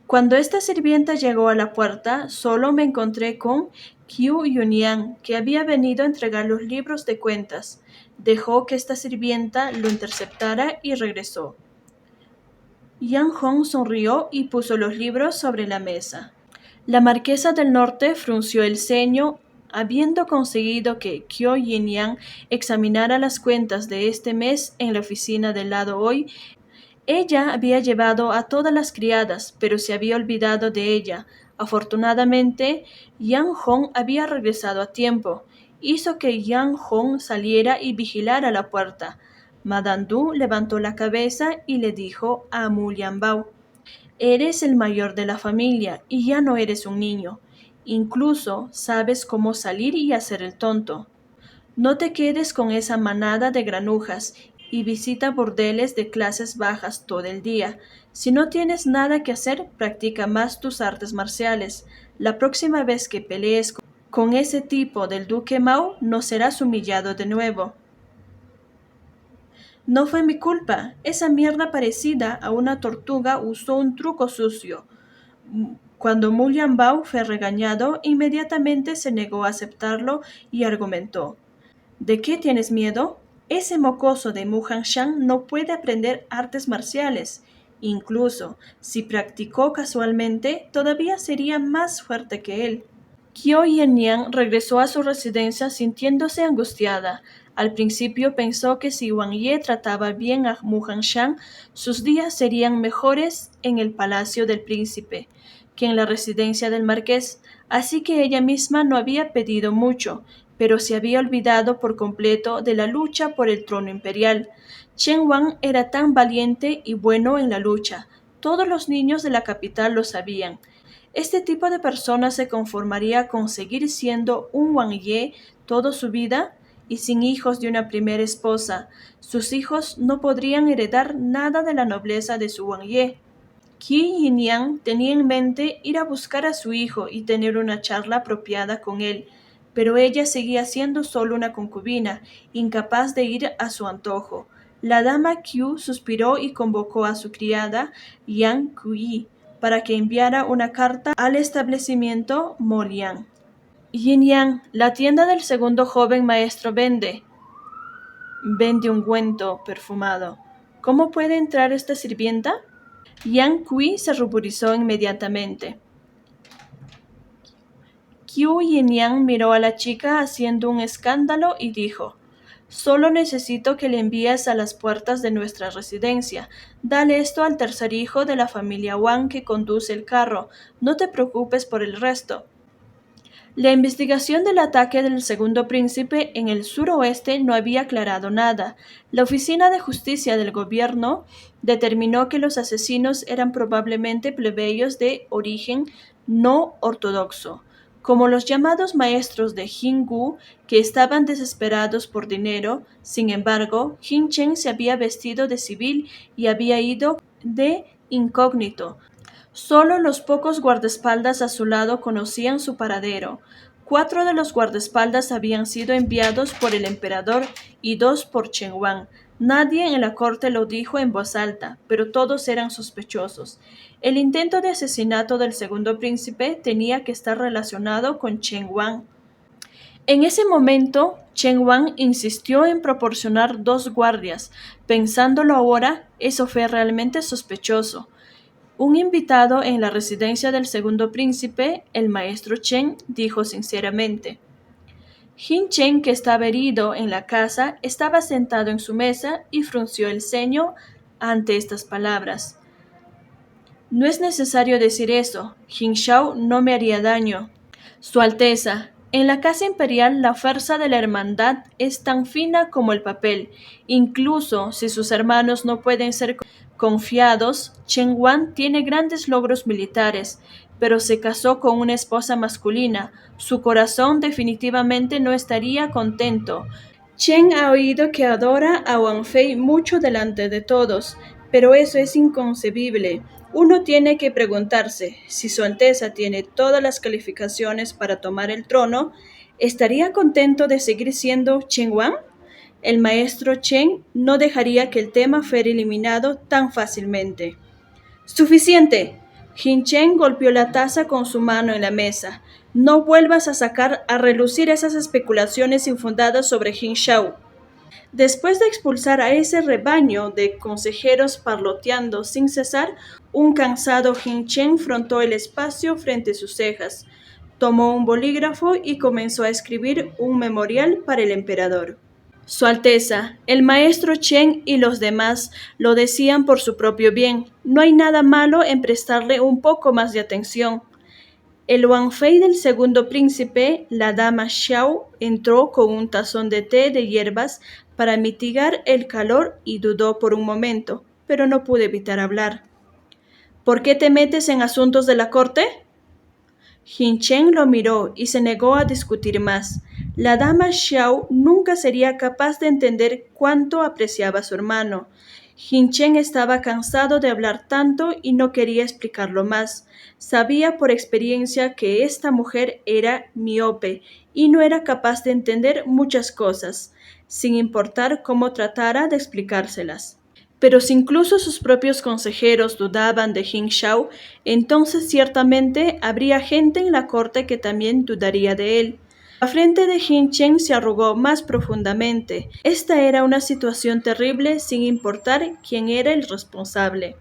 Cuando esta sirvienta llegó a la puerta, solo me encontré con Qiu Yunian, que había venido a entregar los libros de cuentas. Dejó que esta sirvienta lo interceptara y regresó. Yang Hong sonrió y puso los libros sobre la mesa. La marquesa del norte frunció el ceño, habiendo conseguido que Qiu Yinian examinara las cuentas de este mes en la oficina del lado hoy. Ella había llevado a todas las criadas, pero se había olvidado de ella. Afortunadamente, Yang Hong había regresado a tiempo. Hizo que Yang Hong saliera y vigilara la puerta. Madame Du levantó la cabeza y le dijo a Mu Lianbao: «Eres el mayor de la familia y ya no eres un niño. Incluso sabes cómo salir y hacer el tonto». No te quedes con esa manada de granujas y visita bordeles de clases bajas todo el día. Si no tienes nada que hacer, practica más tus artes marciales. La próxima vez que pelees con ese tipo del duque Mao, no serás humillado de nuevo. No fue mi culpa. Esa mierda parecida a una tortuga usó un truco sucio. Cuando Mu Lianbao fue regañado, inmediatamente se negó a aceptarlo y argumentó. ¿De qué tienes miedo? Ese mocoso de Mu Hanshan no puede aprender artes marciales. Incluso si practicó casualmente, todavía sería más fuerte que él. Qiu Yannian regresó a su residencia sintiéndose angustiada. Al principio pensó que si Wang Ye trataba bien a Mu Hanshan, sus días serían mejores en el palacio del príncipe que en la residencia del marqués, así que ella misma no había pedido mucho, pero se había olvidado por completo de la lucha por el trono imperial. Chen Wang era tan valiente y bueno en la lucha. Todos los niños de la capital lo sabían. Este tipo de persona se conformaría con seguir siendo un Wang Ye toda su vida y sin hijos de una primera esposa. Sus hijos no podrían heredar nada de la nobleza de su Wang Ye. Qi Yinian tenía en mente ir a buscar a su hijo y tener una charla apropiada con él, pero ella seguía siendo solo una concubina, incapaz de ir a su antojo. La dama Qiu suspiró y convocó a su criada, Yang Kui, para que enviara una carta al establecimiento Molian. Yin Yang, la tienda del segundo joven maestro vende ungüento perfumado. ¿Cómo puede entrar esta sirvienta? Yang Kui se ruborizó inmediatamente. Qiu Yinian miró a la chica haciendo un escándalo y dijo: Solo necesito que le envíes a las puertas de nuestra residencia. Dale esto al tercer hijo de la familia Wang que conduce el carro. No te preocupes por el resto. La investigación del ataque del segundo príncipe en el suroeste no había aclarado nada. La Oficina de Justicia del Gobierno determinó que los asesinos eran probablemente plebeyos de origen no ortodoxo, como los llamados maestros de Jingu, que estaban desesperados por dinero. Sin embargo, Jin Chen se había vestido de civil y había ido de incógnito. Solo los pocos guardaespaldas a su lado conocían su paradero. 4 de los guardaespaldas habían sido enviados por el emperador y 2 por Chen Wang. Nadie en la corte lo dijo en voz alta, pero todos eran sospechosos. El intento de asesinato del segundo príncipe tenía que estar relacionado con Chen Wang. En ese momento, Chen Wang insistió en proporcionar 2 guardias. Pensándolo ahora, eso fue realmente sospechoso. Un invitado en la residencia del segundo príncipe, el maestro Chen, dijo sinceramente. Jin Chen, que estaba herido en la casa, estaba sentado en su mesa y frunció el ceño ante estas palabras. No es necesario decir eso. Jin Shao no me haría daño. Su Alteza, en la casa imperial la fuerza de la hermandad es tan fina como el papel. Incluso si sus hermanos no pueden ser confiados, Chen Wan tiene grandes logros militares, pero se casó con una esposa masculina. Su corazón definitivamente no estaría contento. Chen ha oído que adora a Wang Fei mucho delante de todos, pero eso es inconcebible. Uno tiene que preguntarse, si Su Alteza tiene todas las calificaciones para tomar el trono, ¿estaría contento de seguir siendo Chen Wang? El maestro Chen no dejaría que el tema fuera eliminado tan fácilmente. ¡Suficiente! Jin Chen golpeó la taza con su mano en la mesa. No vuelvas a sacar a relucir esas especulaciones infundadas sobre Jin Shao. Después de expulsar a ese rebaño de consejeros parloteando sin cesar, un cansado Jin Chen frotó el espacio frente a sus cejas, tomó un bolígrafo y comenzó a escribir un memorial para el emperador. Su Alteza, el maestro Chen y los demás lo decían por su propio bien. No hay nada malo en prestarle un poco más de atención. El Wang Fei del segundo príncipe, la dama Xiao, entró con un tazón de té de hierbas para mitigar el calor y dudó por un momento, pero no pudo evitar hablar. ¿Por qué te metes en asuntos de la corte? Jin Chen lo miró y se negó a discutir más. La dama Xiao nunca sería capaz de entender cuánto apreciaba a su hermano. Jin Chen estaba cansado de hablar tanto y no quería explicarlo más. Sabía por experiencia que esta mujer era miope y no era capaz de entender muchas cosas, sin importar cómo tratara de explicárselas. Pero si incluso sus propios consejeros dudaban de Jin Shao, entonces ciertamente habría gente en la corte que también dudaría de él. La frente de Jin Chen se arrugó más profundamente. Esta era una situación terrible sin importar quién era el responsable.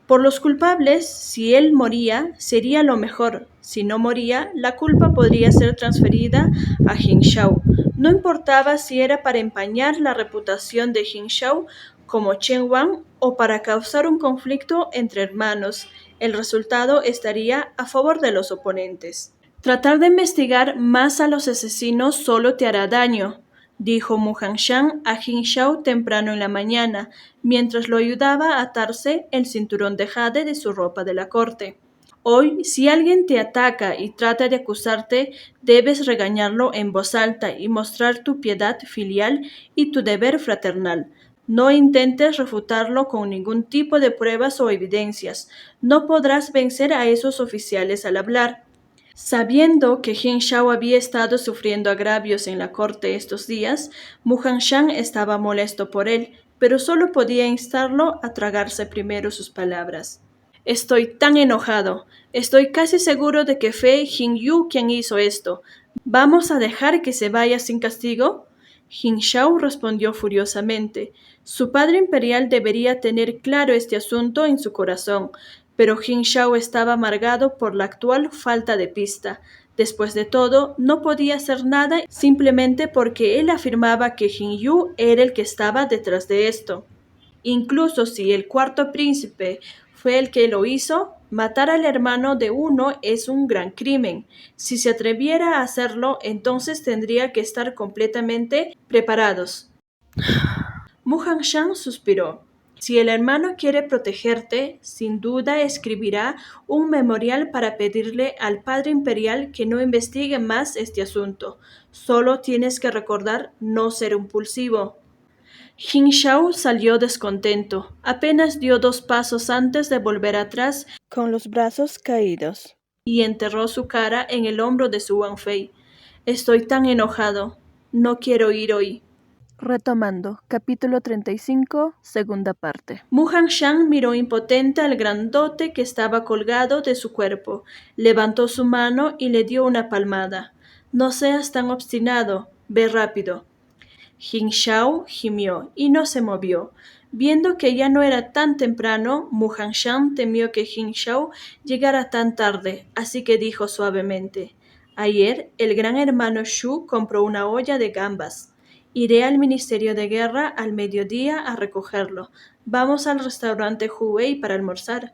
Por los culpables, si él moría, sería lo mejor. Si no moría, la culpa podría ser transferida a Jin Shao. No importaba si era para empañar la reputación de Jin Shao como Chen Wang o para causar un conflicto entre hermanos. El resultado estaría a favor de los oponentes. Tratar de investigar más a los asesinos solo te hará daño, dijo Mu Hanshan a Jin Shao temprano en la mañana, mientras lo ayudaba a atarse el cinturón de jade de su ropa de la corte. Hoy, si alguien te ataca y trata de acusarte, debes regañarlo en voz alta y mostrar tu piedad filial y tu deber fraternal. No intentes refutarlo con ningún tipo de pruebas o evidencias. No podrás vencer a esos oficiales al hablar. Sabiendo que Jin Shao había estado sufriendo agravios en la corte estos días, Mu Hanshan estaba molesto por él, pero solo podía instarlo a tragarse primero sus palabras. Estoy tan enojado. Estoy casi seguro de que fue Jin Yu quien hizo esto. ¿Vamos a dejar que se vaya sin castigo? Jin Shao respondió furiosamente. Su padre imperial debería tener claro este asunto en su corazón, pero Jin Shao estaba amargado por la actual falta de pista. Después de todo, no podía hacer nada simplemente porque él afirmaba que Jin Yu era el que estaba detrás de esto. Incluso si el cuarto príncipe fue el que lo hizo, matar al hermano de uno es un gran crimen. Si se atreviera a hacerlo, entonces tendría que estar completamente preparados. Mu Hanshan suspiró. Si el hermano quiere protegerte, sin duda escribirá un memorial para pedirle al padre imperial que no investigue más este asunto. Solo tienes que recordar no ser impulsivo. Jin Shao salió descontento. Apenas dio 2 pasos antes de volver atrás con los brazos caídos. y enterró su cara en el hombro de su Wang Fei. Estoy tan enojado. No quiero ir hoy. Retomando, capítulo 35, segunda parte. Mu Hanshan miró impotente al grandote que estaba colgado de su cuerpo. Levantó su mano y le dio una palmada. No seas tan obstinado. Ve rápido. Jin Shao gimió y no se movió. Viendo que ya no era tan temprano, Mu Hanshan temió que Jin Shao llegara tan tarde, así que dijo suavemente: Ayer el gran hermano Shu compró una olla de gambas. Iré al Ministerio de Guerra al mediodía a recogerlo. Vamos al restaurante Huwei para almorzar.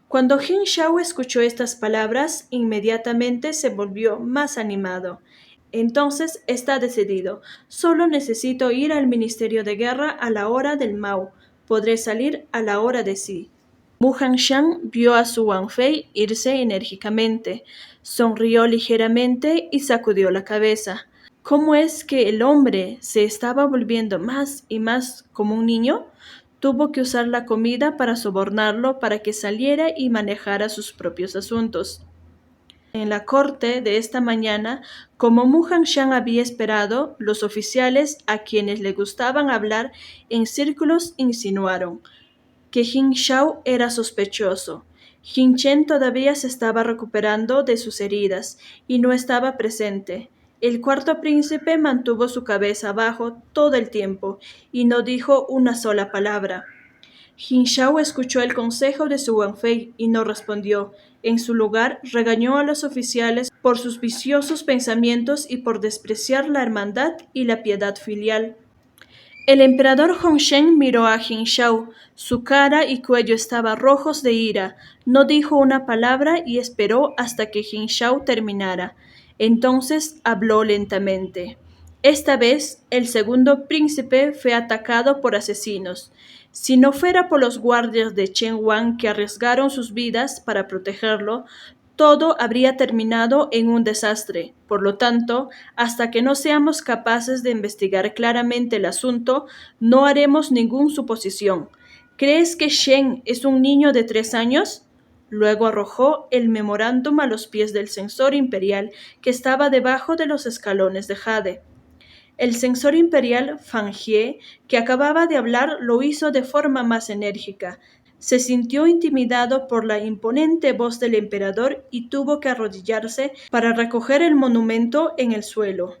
Cuando Jin Shao escuchó estas palabras, inmediatamente se volvió más animado. Entonces está decidido. Solo necesito ir al Ministerio de Guerra a la hora del Mao. Podré salir a la hora de sí. Mu Hanshan vio a su Wang Fei irse enérgicamente. Sonrió ligeramente y sacudió la cabeza. ¿Cómo es que el hombre se estaba volviendo más y más como un niño? Tuvo que usar la comida para sobornarlo para que saliera y manejara sus propios asuntos. En la corte de esta mañana, como Mu Hanshan había esperado, los oficiales a quienes le gustaban hablar en círculos insinuaron que Jin Shao era sospechoso. Jin Chen todavía se estaba recuperando de sus heridas y no estaba presente. El cuarto príncipe mantuvo su cabeza abajo todo el tiempo y no dijo una sola palabra. Jin Shao escuchó el consejo de su Wang Fei y no respondió. En su lugar, regañó a los oficiales por sus viciosos pensamientos y por despreciar la hermandad y la piedad filial. El emperador Hongshen miró a Jin Shao. Su cara y cuello estaban rojos de ira. No dijo una palabra y esperó hasta que Jin Shao terminara. Entonces habló lentamente. Esta vez, el segundo príncipe fue atacado por asesinos. Si no fuera por los guardias de Chen Wang que arriesgaron sus vidas para protegerlo, todo habría terminado en un desastre. Por lo tanto, hasta que no seamos capaces de investigar claramente el asunto, no haremos ninguna suposición. ¿Crees que Shen es un niño de 3 años? Luego arrojó el memorándum a los pies del censor imperial que estaba debajo de los escalones de jade. El censor imperial Fan Jie, que acababa de hablar, lo hizo de forma más enérgica. Se sintió intimidado por la imponente voz del emperador y tuvo que arrodillarse para recoger el monumento en el suelo.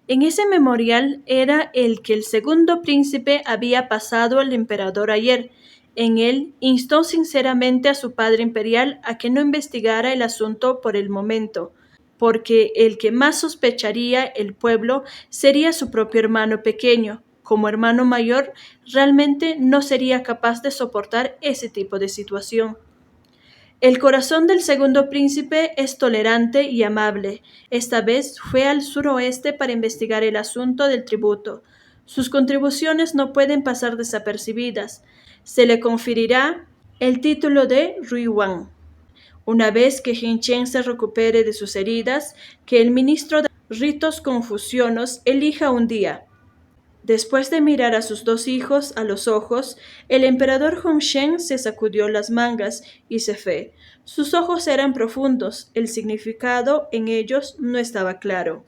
En ese memorial era el que el segundo príncipe había pasado al emperador ayer. En él instó sinceramente a su padre imperial a que no investigara el asunto por el momento, porque el que más sospecharía el pueblo sería su propio hermano pequeño. Como hermano mayor, realmente no sería capaz de soportar ese tipo de situación. El corazón del segundo príncipe es tolerante y amable. Esta vez fue al suroeste para investigar el asunto del tributo. Sus contribuciones no pueden pasar desapercibidas. Se le conferirá el título de Ruiwan. Una vez que Jinchen se recupere de sus heridas, que el ministro de ritos confucianos elija un día. Después de mirar a sus dos hijos a los ojos, el emperador Hongshen se sacudió las mangas y se fue. Sus ojos eran profundos, el significado en ellos no estaba claro.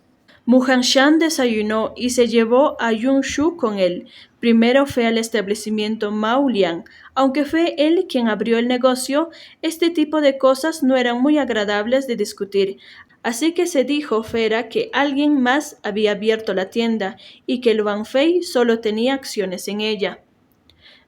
Muhanshan desayunó y se llevó a Yunshu con él. Primero fue al establecimiento Maolian. Aunque fue él quien abrió el negocio, este tipo de cosas no eran muy agradables de discutir. Así que se dijo fuera que alguien más había abierto la tienda y que Luan Fei solo tenía acciones en ella.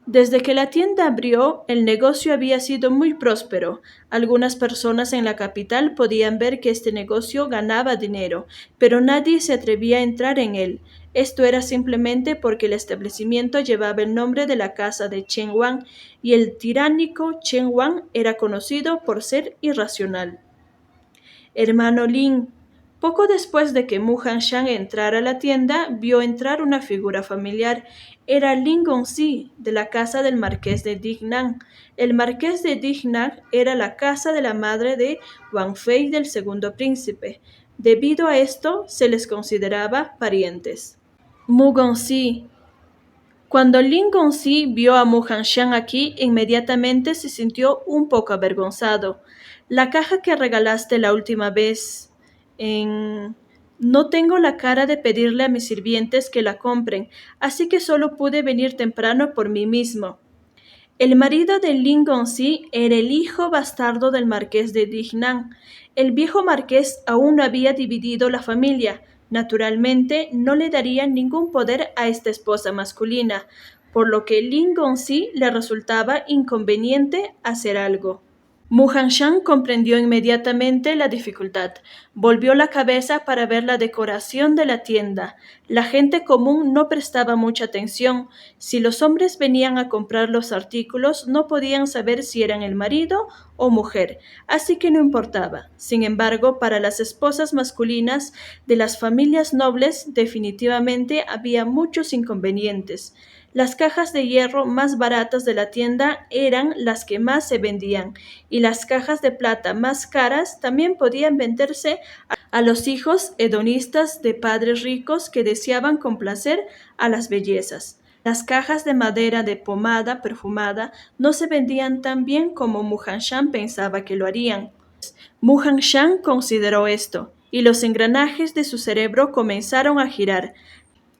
Desde que la tienda abrió, el negocio había sido muy próspero. Algunas personas en la capital podían ver que este negocio ganaba dinero, pero nadie se atrevía a entrar en él. Esto era simplemente porque el establecimiento llevaba el nombre de la casa de Chen Wang y el tiránico Chen Wang era conocido por ser irracional. Hermano Lin. Poco después de que Mu Hanshan entrara a la tienda, vio entrar una figura familiar. Era Lin Gongxi, de la casa del marqués de Dignan. El marqués de Dignan era la casa de la madre de Wang Fei del segundo príncipe. Debido a esto, se les consideraba parientes. Mu Gongxi. Cuando Lin Gongxi vio a Mu Hanshan aquí, inmediatamente se sintió un poco avergonzado. La caja que regalaste la última vez. No tengo la cara de pedirle a mis sirvientes que la compren, así que solo pude venir temprano por mí mismo. El marido de Lin Gongxi era el hijo bastardo del marqués de Dignan. El viejo marqués aún no había dividido la familia. Naturalmente, no le daría ningún poder a esta esposa masculina, por lo que Lin Gongxi le resultaba inconveniente hacer algo. Mu Hanshan comprendió inmediatamente la dificultad. Volvió la cabeza para ver la decoración de la tienda. La gente común no prestaba mucha atención. Si los hombres venían a comprar los artículos, no podían saber si eran el marido o mujer, así que no importaba. Sin embargo, para las esposas masculinas de las familias nobles definitivamente había muchos inconvenientes. Las cajas de hierro más baratas de la tienda eran las que más se vendían, y las cajas de plata más caras también podían venderse a los hijos hedonistas de padres ricos que deseaban complacer a las bellezas. Las cajas de madera de pomada perfumada no se vendían tan bien como Mu Hanshan pensaba que lo harían. Mu Hanshan consideró esto, y los engranajes de su cerebro comenzaron a girar.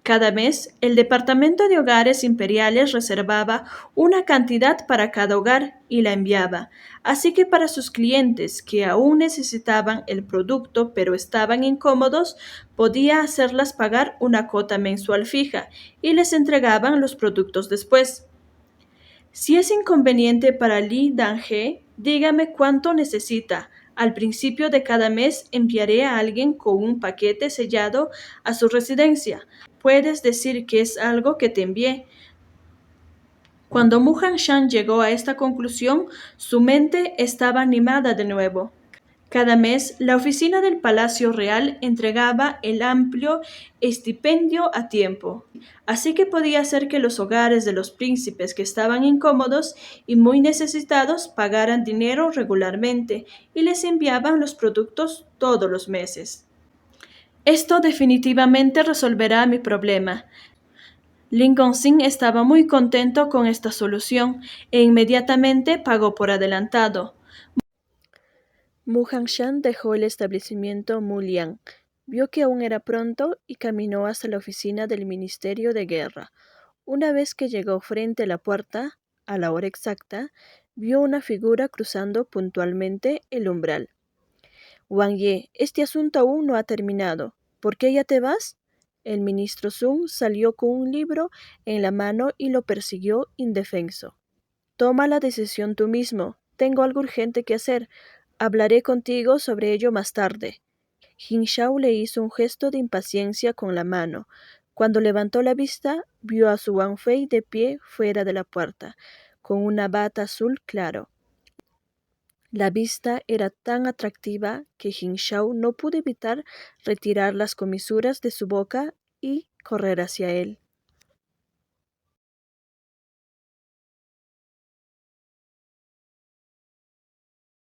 Cada mes, el Departamento de Hogares Imperiales reservaba una cantidad para cada hogar y la enviaba. Así que para sus clientes que aún necesitaban el producto pero estaban incómodos, podía hacerlas pagar una cuota mensual fija y les entregaban los productos después. Si es inconveniente para Li Danghe, dígame cuánto necesita. Al principio de cada mes enviaré a alguien con un paquete sellado a su residencia. Puedes decir que es algo que te envié. Cuando Mu Hanshan llegó a esta conclusión, su mente estaba animada de nuevo. Cada mes, la oficina del Palacio Real entregaba el amplio estipendio a tiempo, así que podía hacer que los hogares de los príncipes que estaban incómodos y muy necesitados pagaran dinero regularmente y les enviaban los productos todos los meses. Esto definitivamente resolverá mi problema. Lincoln Singh estaba muy contento con esta solución e inmediatamente pagó por adelantado. Muhanshan dejó el establecimiento Mulian, vio que aún era pronto y caminó hasta la oficina del Ministerio de Guerra. Una vez que llegó frente a la puerta, a la hora exacta, vio una figura cruzando puntualmente el umbral. Wang Ye, este asunto aún no ha terminado. ¿Por qué ya te vas? El ministro Sun salió con un libro en la mano y lo persiguió indefenso. Toma la decisión tú mismo. Tengo algo urgente que hacer. Hablaré contigo sobre ello más tarde. Jin Shao le hizo un gesto de impaciencia con la mano. Cuando levantó la vista, vio a su Wang Fei de pie fuera de la puerta, con una bata azul claro. La vista era tan atractiva que Jin Shao no pudo evitar retirar las comisuras de su boca y correr hacia él.